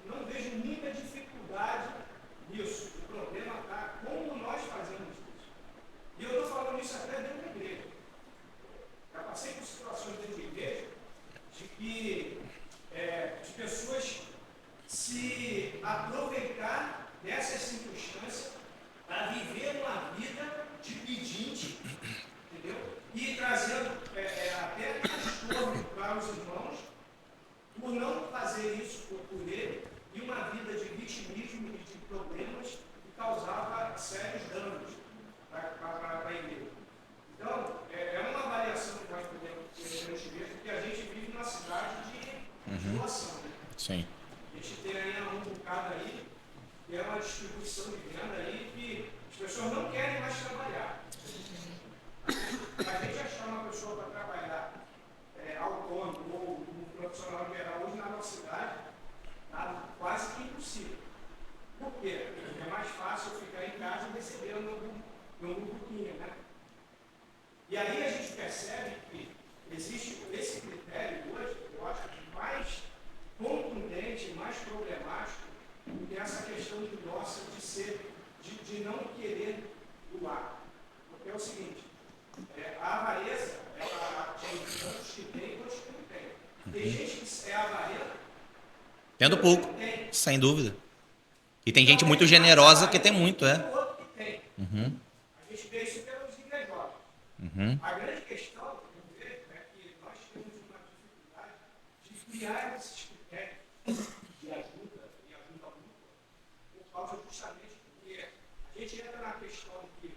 não vejo muita dificuldade nisso. O problema está como nós fazemos isso. E eu estou falando isso até dentro da igreja. Já passei por situações dentro da igreja de pessoas se aproveitar dessas circunstâncias para viver uma vida de pedinte, entendeu? E trazendo até transtorno para os irmãos por não fazer isso por ele, e uma vida de vitimismo e de problemas que causava sérios danos para a igreja. Então, é uma avaliação que nós podemos ver, porque a gente vive numa cidade de doação. Né? Sim. A gente tem aí um bocado aí, que é uma distribuição de venda aí, que as pessoas não querem mais trabalhar. A gente achar uma pessoa para trabalhar autônomo ou um profissional geral hoje na nossa cidade, tá quase que impossível. Por quê? É mais fácil ficar em casa e receber no grupo, né? E aí a gente percebe que existe esse critério hoje, eu acho que mais contundente, mais problemático do que essa questão de nossa de não querer doar. Porque é o seguinte, a avareza, tem tantos que tem e tantos que não tem. Tem gente que é avarenta, Tendo pouco, sem dúvida. E tem gente muito generosa que tem muito, é. O outro que tem. A gente vê isso pelos igrejosos. A grande questão, eu vejo, é que nós temos uma dificuldade de criar esses critérios de ajuda e ajuda mútua, por causa justamente porque a gente entra na questão que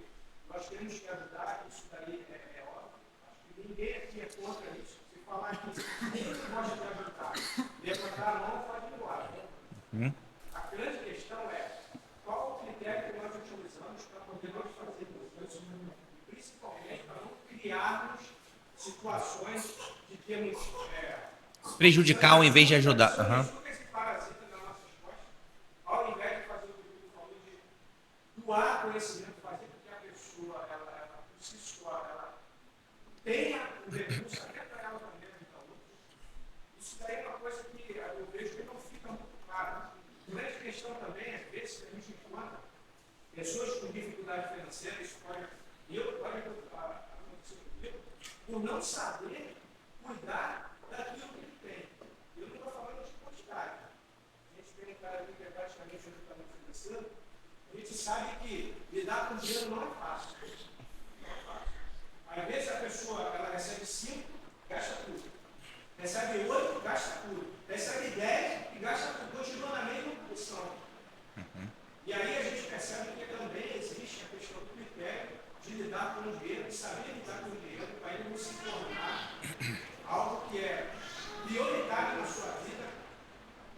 nós temos que ajudar, isso daí é óbvio, acho que ninguém aqui é contra isso. Se falar que ninguém gosta de ajudar, levantar a mão pode ir embora. A grande questão é qual o critério que nós utilizamos para poder nós fazermos isso, principalmente para não criarmos situações de termos Prejudicar ao invés de ajudar. esse parasita nas nossas costas, ao invés de fazer o que o Bruno falou de doar conhecimento, fazer com que a pessoa, ela por si só, ela tenha o recurso até para ela também ajudar outros. Isso daí é uma coisa que eu vejo que não fica muito claro. A grande questão também, às vezes, que a gente encontra pessoas com dificuldade financeira, isso pode acontecer comigo, por não saber cuidar daquilo que ele tem. Eu não estou falando de quantidade. A gente tem um cara aqui que é praticamente um equipamento financeiro, a gente sabe que lidar com dinheiro não é fácil. Não é fácil. Às vezes a pessoa ela recebe 5, gasta tudo. Recebe 8, gasta tudo. Recebe 10 e gasta tudo. Continua na mesma posição. E aí a gente percebe que também existe a questão do critério tem que saber lidar com o dinheiro para ele não se tornar algo que é prioritário na sua vida,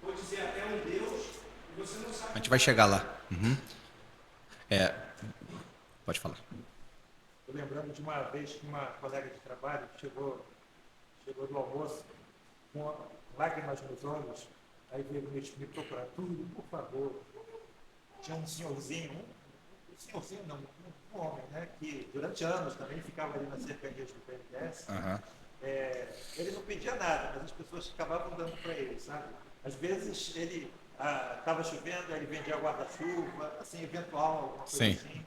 vou dizer até um Deus, e você não sabe. A gente vai chegar lá. Pode falar. Estou lembrando de uma vez que uma colega de trabalho chegou do almoço com lágrimas nos olhos, aí veio me procurar, tudo, por favor. Tinha um senhorzinho não, um homem, né, que durante anos também ficava ali nas cercanias do PNDES. Ele não pedia nada, mas as pessoas acabavam dando para ele, sabe? Às vezes ele estava chovendo, aí ele vendia guarda-chuva, assim, eventual, alguma coisa assim.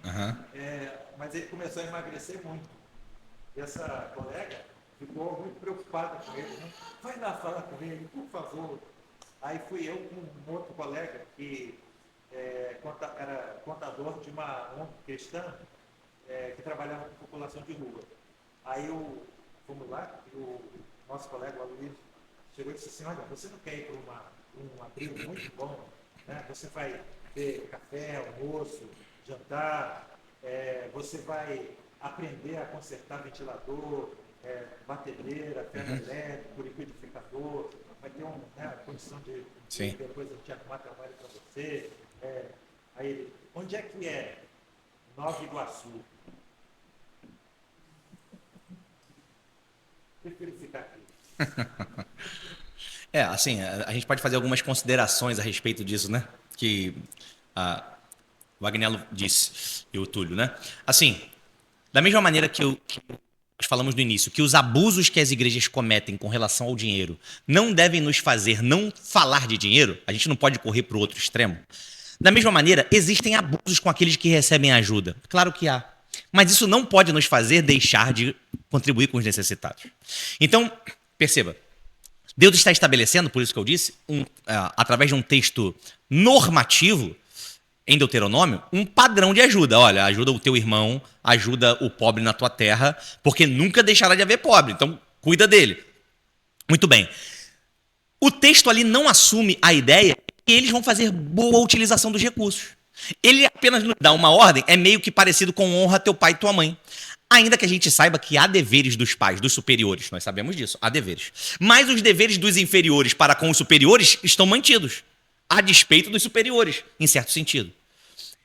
Mas ele começou a emagrecer muito. E essa colega ficou muito preocupada com ele, né? Vai lá falar com ele, por favor. Aí fui eu com um outro colega que era contador de uma ONG cristã que trabalhava com população de rua. Aí fomos lá e o nosso colega, o Aloysio, chegou e disse assim, olha, você não quer ir para um abrigo muito bom, né? Você vai ter café, almoço, jantar, você vai aprender a consertar ventilador, batedeira, ferro elétrico, liquidificador, vai ter uma condição de depois de arrumar trabalho para você. Aí ele, onde é que é Nova Iguaçu? Prefiro ficar aqui. Assim, a gente pode fazer algumas considerações a respeito disso, né? Que o Agnello disse, e o Túlio, né? Assim, da mesma maneira que nós falamos no início, que os abusos que as igrejas cometem com relação ao dinheiro não devem nos fazer não falar de dinheiro, a gente não pode correr para o outro extremo. Da mesma maneira, existem abusos com aqueles que recebem ajuda. Claro que há. Mas isso não pode nos fazer deixar de contribuir com os necessitados. Então, perceba, Deus está estabelecendo, por isso que eu disse, através de um texto normativo, em Deuteronômio, um padrão de ajuda. Olha, ajuda o teu irmão, ajuda o pobre na tua terra, porque nunca deixará de haver pobre. Então, cuida dele. Muito bem. O texto ali não assume a ideia que eles vão fazer boa utilização dos recursos. Ele apenas nos dá uma ordem, é meio que parecido com honra teu pai e tua mãe. Ainda que a gente saiba que há deveres dos pais, dos superiores, nós sabemos disso, há deveres. Mas os deveres dos inferiores para com os superiores estão mantidos, a despeito dos superiores, em certo sentido.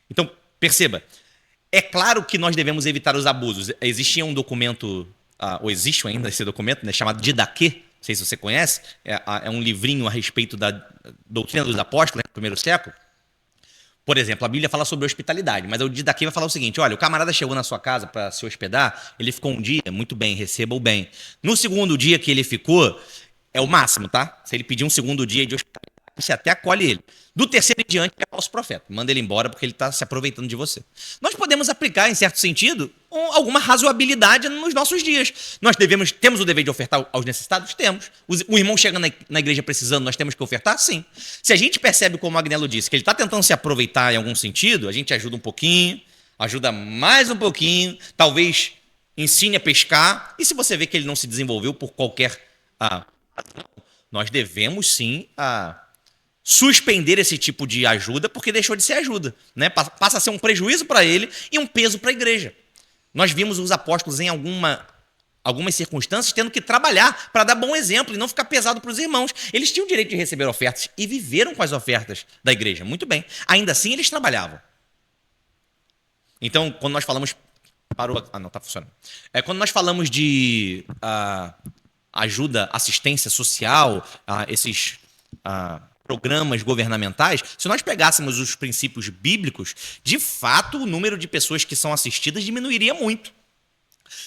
Então, perceba, é claro que nós devemos evitar os abusos. Existia um documento, ou existe ainda esse documento, né, chamado Didaquê, não sei se você conhece, é um livrinho a respeito da doutrina dos apóstolos, no primeiro século. Por exemplo, a Bíblia fala sobre hospitalidade, mas o Didaquê vai falar o seguinte, olha, o camarada chegou na sua casa para se hospedar, ele ficou um dia, muito bem, receba o bem. No segundo dia que ele ficou, é o máximo, tá? Se ele pedir um segundo dia de hospitalidade, você até acolhe ele. Do terceiro em diante é falso profeta. Manda ele embora porque ele está se aproveitando de você. Nós podemos aplicar, em certo sentido, alguma razoabilidade nos nossos dias. Nós temos o dever de ofertar aos necessitados? Temos. O irmão chega na igreja precisando, nós temos que ofertar? Sim. Se a gente percebe, como o Agnello disse, que ele está tentando se aproveitar em algum sentido, a gente ajuda um pouquinho, ajuda mais um pouquinho, talvez ensine a pescar, e se você vê que ele não se desenvolveu por qualquer nós devemos sim suspender esse tipo de ajuda, porque deixou de ser ajuda, né? Passa a ser um prejuízo para ele e um peso para a igreja. Nós vimos os apóstolos em algumas circunstâncias tendo que trabalhar para dar bom exemplo e não ficar pesado para os irmãos. Eles tinham o direito de receber ofertas e viveram com as ofertas da igreja. Muito bem. Ainda assim, eles trabalhavam. Então, quando nós falamos... Parou... não, está funcionando. Quando nós falamos de ajuda, assistência social, esses... programas governamentais, se nós pegássemos os princípios bíblicos, de fato o número de pessoas que são assistidas diminuiria muito.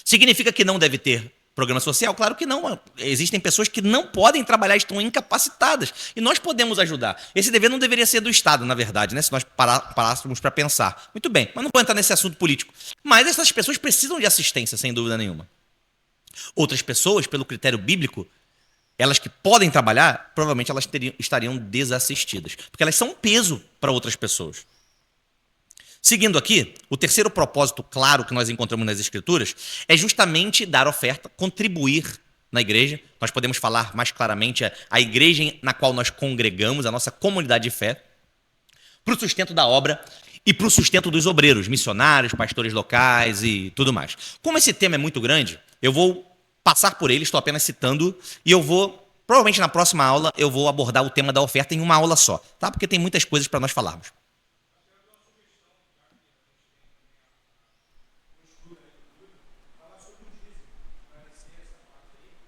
Significa que não deve ter programa social? Claro que não. Existem pessoas que não podem trabalhar, estão incapacitadas. E nós podemos ajudar. Esse dever não deveria ser do Estado, na verdade, né? Se nós parássemos para pensar. Muito bem, mas não vou entrar nesse assunto político. Mas essas pessoas precisam de assistência, sem dúvida nenhuma. Outras pessoas, pelo critério bíblico, elas que podem trabalhar, provavelmente elas estariam desassistidas, porque elas são um peso para outras pessoas. Seguindo aqui, o terceiro propósito claro que nós encontramos nas Escrituras é justamente dar oferta, contribuir na igreja. Nós podemos falar mais claramente a igreja na qual nós congregamos, a nossa comunidade de fé, para o sustento da obra e para o sustento dos obreiros, missionários, pastores locais e tudo mais. Como esse tema é muito grande, eu vou passar por ele, estou apenas citando, e eu vou, provavelmente na próxima aula, eu vou abordar o tema da oferta em uma aula só, tá? Porque tem muitas coisas para nós falarmos.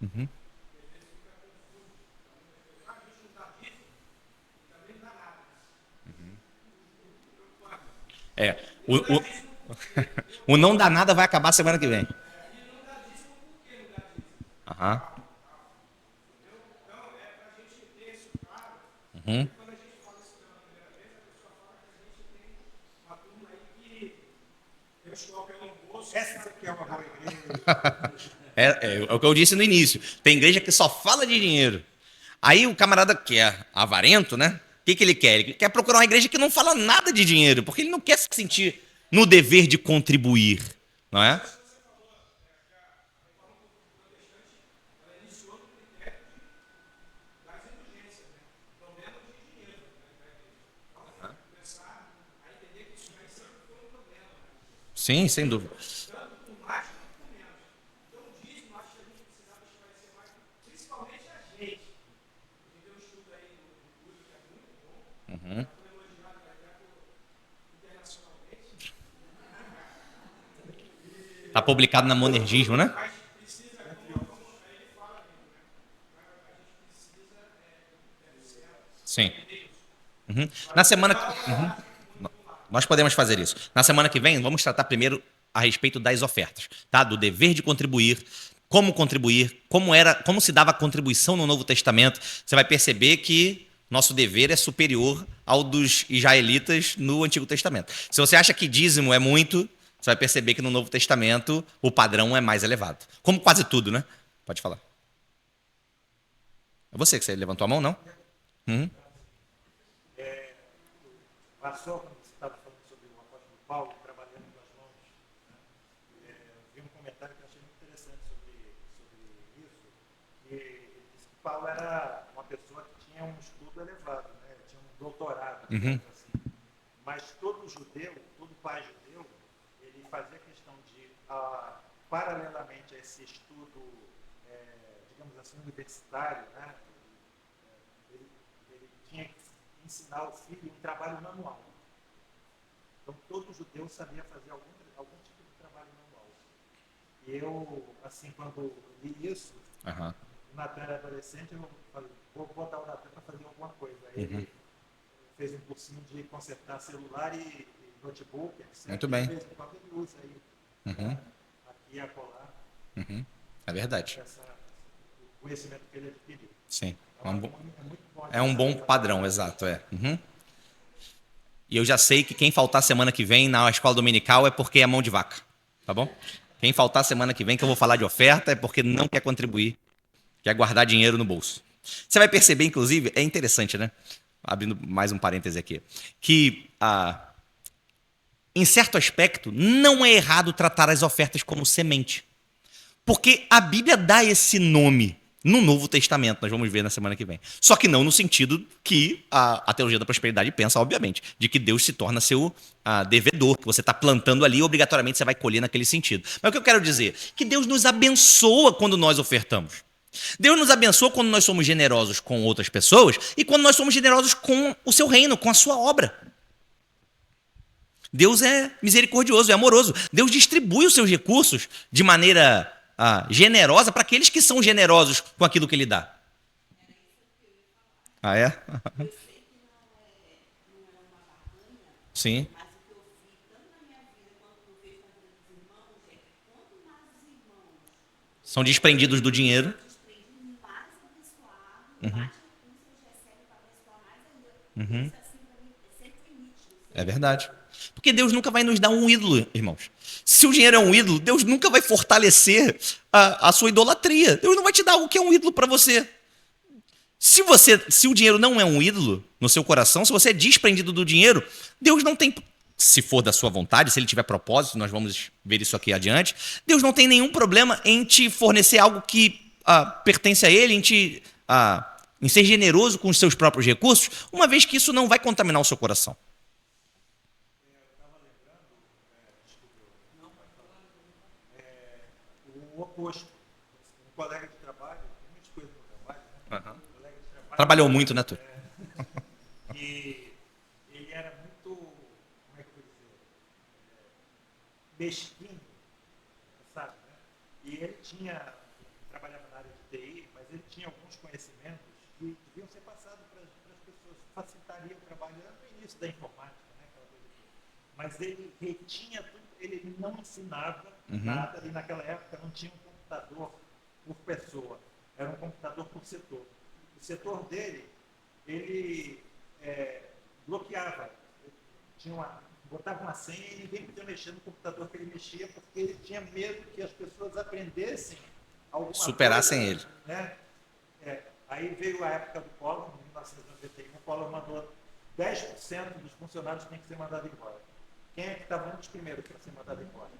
Uhum. É, o não dá nada vai acabar semana que vem. Aham. Uhum. Essa aqui é uma boa igreja. É o que eu disse no início. Tem igreja que só fala de dinheiro. Aí o camarada que é avarento, né? O que ele quer? Ele quer procurar uma igreja que não fala nada de dinheiro, porque ele não quer se sentir no dever de contribuir, não é? Sim, sem dúvida. Uhum. Tá publicado na Monergismo, né? Sim. Uhum. Na semana. Uhum. Nós podemos fazer isso. Na semana que vem, vamos tratar primeiro a respeito das ofertas, tá? Do dever de contribuir, como se dava a contribuição no Novo Testamento. Você vai perceber que nosso dever é superior ao dos israelitas no Antigo Testamento. Se você acha que dízimo é muito, você vai perceber que no Novo Testamento o padrão é mais elevado. Como quase tudo, né? Pode falar. É você que você levantou a mão, não? Uhum. Passou, quando você estava falando sobre o apóstolo Paulo, trabalhando com as mãos, né? Vi um comentário que eu achei muito interessante sobre isso, que ele disse que Paulo era uma pessoa que tinha um estudo elevado, né? Tinha um doutorado, assim. Mas todo judeu, todo pai judeu, ele fazia questão de, paralelamente a esse estudo, digamos assim, universitário, né? Ele tinha que ensinar o filho um trabalho manual. Então, todo judeu sabia fazer algum tipo de trabalho manual. E eu, assim, quando li isso, o Natan era adolescente, eu falei, vou botar o Natan para fazer alguma coisa. Aí ele fez um cursinho de consertar celular e notebook, etc. Muito bem. De vez em quando ele usa aí, aqui e acolá. É verdade. O conhecimento que ele adquiriu. Sim. Então, É um bom padrão, exato, é. Uhum. E eu já sei que quem faltar semana que vem na escola dominical é porque é mão de vaca, tá bom? Quem faltar semana que vem que eu vou falar de oferta é porque não quer contribuir, quer guardar dinheiro no bolso. Você vai perceber, inclusive, é interessante, né? Abrindo mais um parêntese aqui, que em certo aspecto não é errado tratar as ofertas como semente, porque a Bíblia dá esse nome no Novo Testamento, nós vamos ver na semana que vem. Só que não no sentido que a teologia da prosperidade pensa, obviamente, de que Deus se torna seu devedor, que você está plantando ali e obrigatoriamente você vai colher naquele sentido. Mas o que eu quero dizer? Que Deus nos abençoa quando nós ofertamos. Deus nos abençoa quando nós somos generosos com outras pessoas e quando nós somos generosos com o seu reino, com a sua obra. Deus é misericordioso, é amoroso. Deus distribui os seus recursos de maneira generosa para aqueles que são generosos com aquilo que ele dá. Ah, é? Sim. São desprendidos do dinheiro. É verdade. Porque Deus nunca vai nos dar um ídolo, irmãos. Se o dinheiro é um ídolo, Deus nunca vai fortalecer a sua idolatria. Deus não vai te dar algo que é um ídolo para você. Se o dinheiro não é um ídolo no seu coração, se você é desprendido do dinheiro, Deus não tem, se for da sua vontade, se ele tiver propósito, nós vamos ver isso aqui adiante, Deus não tem nenhum problema em te fornecer algo que pertence a ele, em ser generoso com os seus próprios recursos, uma vez que isso não vai contaminar o seu coração. o oposto. Um colega de trabalho, tem muitas coisas no trabalho, né? Aham. Um colega de trabalho, Trabalhou muito, né, tu? que ele era muito, como é que eu vou dizer, mesquinho, sabe, né? E ele trabalhava na área de TI, mas ele tinha alguns conhecimentos que deviam ser passados para as pessoas, facilitaria o trabalho no início da informática, né? Aquela coisa toda. Mas ele retinha tudo, ele não ensinava nada, e naquela época não tinha um computador por pessoa, era um computador por setor. O setor dele, ele bloqueava, botava uma senha e ninguém podia mexer no computador que ele mexia, porque ele tinha medo que as pessoas aprendessem alguma Superassem coisa, ele. né? Aí veio a época do Collor, em 1991, o Collor mandou 10% dos funcionários que tem que ser mandado embora. Quem é que estava um dos primeiros para ser mandado embora?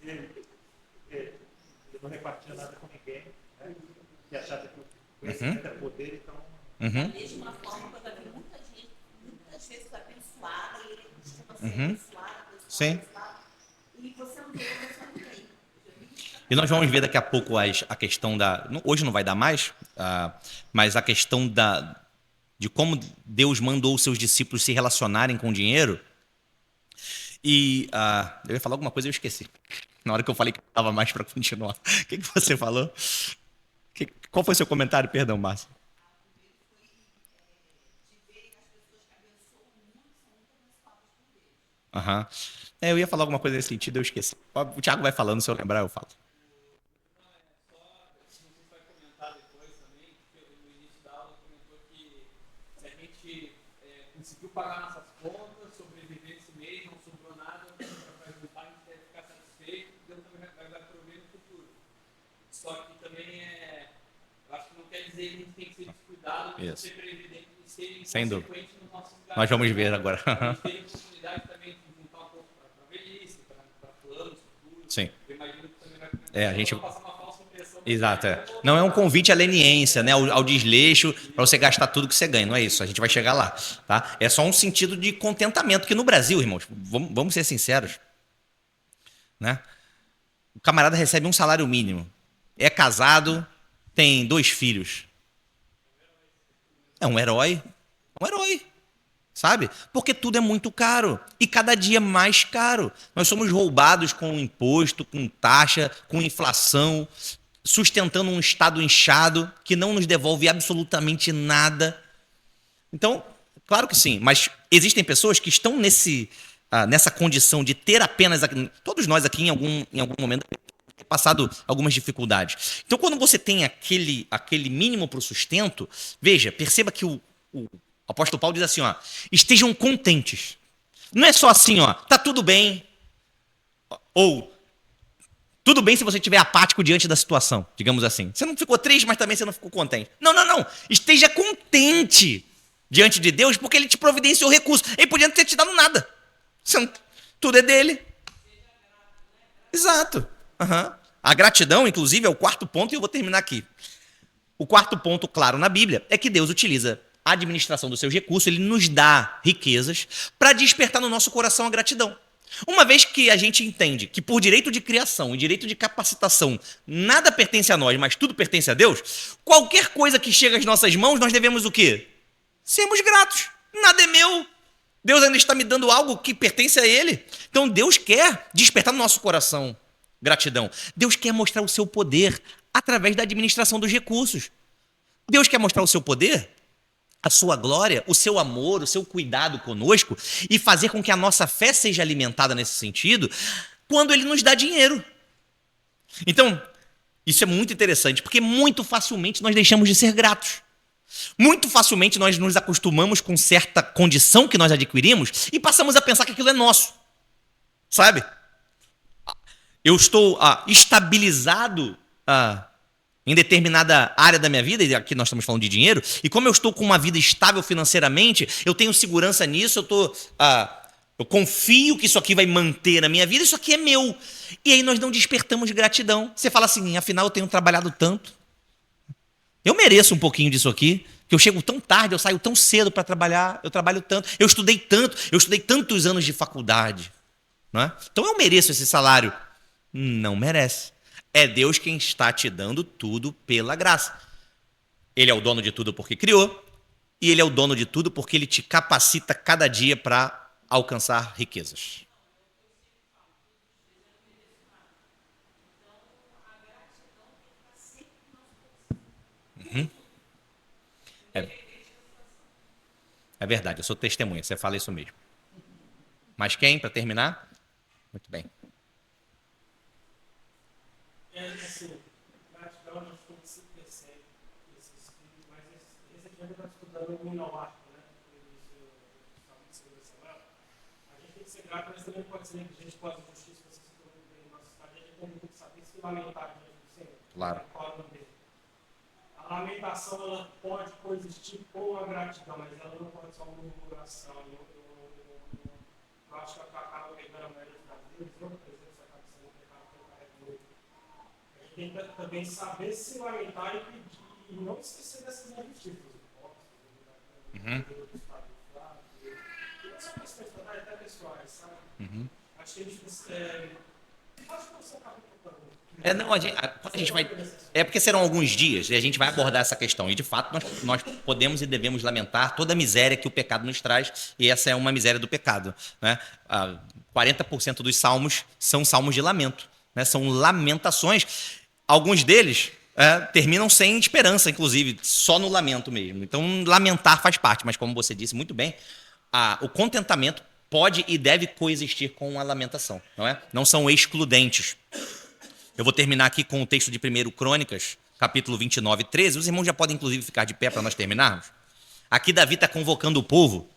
Ele não repartia nada com ninguém, né? Que achava que o conhecimento era poder, então... Da mesma forma que eu já vi muita gente, muitas vezes abençoada, e ele costuma ser abençoada, Sim. e você não vê, você não tem. E nós vamos ver daqui a pouco a questão da... Hoje não vai dar mais, mas a questão de como Deus mandou os seus discípulos se relacionarem com o dinheiro. E eu ia falar alguma coisa e eu esqueci. Na hora que eu falei que não dava mais para continuar. O que você falou? Qual foi o seu comentário? Perdão, Márcio. Aham. Eu ia falar alguma coisa nesse sentido, eu esqueci. O Thiago vai falando, se eu lembrar, eu falo. Se você vai comentar depois também, porque no início da aula comentou que se a gente conseguiu pagar nossas contas, sobreviver esse mês, não sobrou nada, para ajudar, a gente deve ficar satisfeito, Deus também vai prover no futuro. Só que também eu acho que não quer dizer que a gente tem que ser descuidado, de ser previdente e ser Sem dúvida. inconsequente nos nossos gastos. Nós vamos ver agora. A gente tem oportunidade também de juntar um pouco para velhice, para planos futuros. Sim. Eu imagino que também vai comentar. A gente... Passar uma falsa impressão. Exato. Não é um convite à leniência, né? Ao desleixo, para você gastar tudo que você ganha. Não é isso. A gente vai chegar lá. Tá? É só um sentido de contentamento, que no Brasil, irmãos, vamos ser sinceros, né? O camarada recebe um salário mínimo, é casado, tem 2 filhos. É um herói. É um herói. Sabe? Porque tudo é muito caro. E cada dia mais caro. Nós somos roubados com imposto, com taxa, com inflação, sustentando um estado inchado que não nos devolve absolutamente nada. Então, claro que sim, mas existem pessoas que estão nessa condição de ter apenas... Todos nós aqui, em algum momento, temos passado algumas dificuldades. Então, quando você tem aquele mínimo para o sustento, veja, perceba que o apóstolo Paulo diz assim, ó, estejam contentes. Não é só assim, ó, tá tudo bem, ou tudo bem se você estiver apático diante da situação, digamos assim. Você não ficou triste, mas também você não ficou contente. Não. Esteja contente diante de Deus, porque ele te providenciou recurso. Ele podia não ter te dado nada. Tudo é dele. Exato. A gratidão, inclusive, é o 4º ponto, e eu vou terminar aqui. O 4º ponto, claro, na Bíblia, é que Deus utiliza a administração dos seus recursos, ele nos dá riquezas para despertar no nosso coração a gratidão. Uma vez que a gente entende que por direito de criação e direito de capacitação nada pertence a nós, mas tudo pertence a Deus, qualquer coisa que chega às nossas mãos, nós devemos o quê? Sermos gratos. Nada é meu. Deus ainda está me dando algo que pertence a Ele. Então Deus quer despertar no nosso coração gratidão. Deus quer mostrar o seu poder através da administração dos recursos. Deus quer mostrar o seu poder, a sua glória, o seu amor, o seu cuidado conosco e fazer com que a nossa fé seja alimentada nesse sentido quando Ele nos dá dinheiro. Então, isso é muito interessante, porque muito facilmente nós deixamos de ser gratos. Muito facilmente nós nos acostumamos com certa condição que nós adquirimos e passamos a pensar que aquilo é nosso. Sabe? Eu estou estabilizado em determinada área da minha vida, e aqui nós estamos falando de dinheiro, e como eu estou com uma vida estável financeiramente, eu tenho segurança nisso, eu confio que isso aqui vai manter a minha vida, isso aqui é meu. E aí nós não despertamos gratidão. Você fala assim, afinal eu tenho trabalhado tanto, eu mereço um pouquinho disso aqui, que eu chego tão tarde, eu saio tão cedo para trabalhar, eu trabalho tanto, eu estudei tantos anos de faculdade. Não é? Então eu mereço esse salário Não merece. É Deus quem está te dando tudo pela graça. Ele é o dono de tudo porque criou, e ele é o dono de tudo porque ele te capacita cada dia para alcançar riquezas. É verdade, eu sou testemunha, você fala isso mesmo. Mas quem, para terminar? Muito bem. Assim, gratidão, a gente tem que se percebe esse espírito, mas recentemente eu estava estudando o Minoarco, né? No início da segunda semana. A gente tem que ser grato, mas também pode ser negligente com a justiça, você se tornou bem no nosso estado. A gente tem que saber se lamentar diante do Senhor. Claro. A lamentação, ela pode coexistir com a gratidão, mas ela não pode ser uma murmuração. Eu acho que acaba pegando a maioria das vezes, eu, por exemplo, se acaba sendo um pecado que eu carrego muito. A gente tem que também saber se lamentar e pedir, e não esquecer dessas injustiças. E não são questões totais, até pessoais, sabe? Acho que a gente acho que você acaba procurando. Não, a gente vai. É porque serão alguns dias e a gente vai abordar essa questão. E de fato nós podemos e devemos lamentar toda a miséria que o pecado nos traz, e essa é uma miséria do pecado. Né? 40% dos salmos são salmos de lamento, né? São lamentações. Alguns deles terminam sem esperança, inclusive, só no lamento mesmo. Então, lamentar faz parte, mas como você disse muito bem, o contentamento pode e deve coexistir com a lamentação, não é? Não são excludentes. Eu vou terminar aqui com o texto de 1 Crônicas, capítulo 29, 13. Os irmãos já podem, inclusive, ficar de pé para nós terminarmos. Aqui Davi está convocando o povo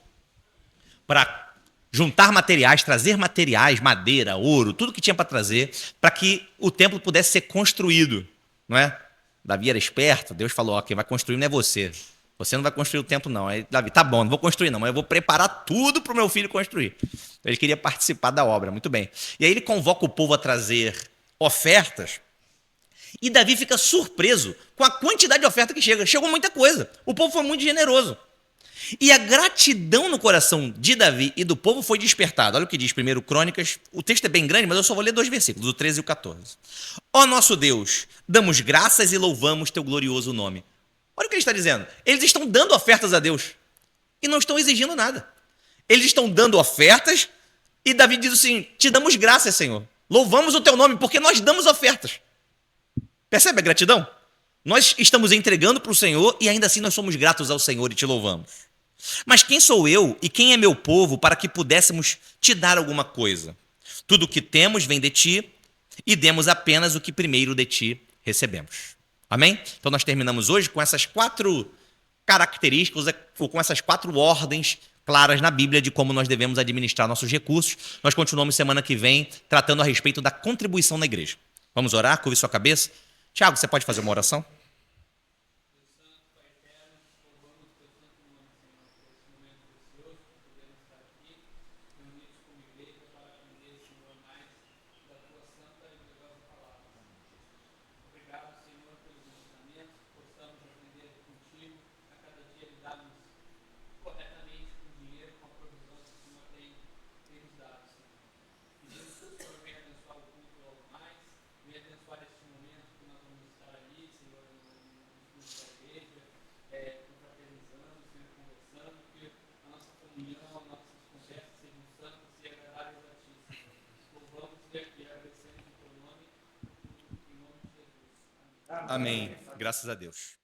para juntar materiais, trazer materiais, madeira, ouro, tudo que tinha para trazer, para que o templo pudesse ser construído, não é? Davi era esperto, Deus falou, ó, quem vai construir não é você. Você não vai construir o templo, não. Aí Davi, tá bom, não vou construir não, mas eu vou preparar tudo para o meu filho construir. Então, ele queria participar da obra, muito bem. E aí ele convoca o povo a trazer ofertas, e Davi fica surpreso com a quantidade de oferta que chega. Chegou muita coisa. O povo foi muito generoso. E a gratidão no coração de Davi e do povo foi despertada. Olha o que diz 1 Crônicas. O texto é bem grande, mas eu só vou ler 2 versículos, o 13 e o 14. Ó nosso Deus, damos graças e louvamos teu glorioso nome. Olha o que ele está dizendo. Eles estão dando ofertas a Deus e não estão exigindo nada. Eles estão dando ofertas e Davi diz assim, te damos graças, Senhor. Louvamos o teu nome porque nós damos ofertas. Percebe a gratidão? Nós estamos entregando para o Senhor e ainda assim nós somos gratos ao Senhor e te louvamos. Mas quem sou eu e quem é meu povo para que pudéssemos te dar alguma coisa? Tudo o que temos vem de ti e demos apenas o que primeiro de ti recebemos. Amém? Então nós terminamos hoje com essas 4 características, ou com essas 4 ordens claras na Bíblia de como nós devemos administrar nossos recursos. Nós continuamos semana que vem tratando a respeito da contribuição na igreja. Vamos orar? Curve sua cabeça. Tiago, você pode fazer uma oração? Amém. Graças a Deus.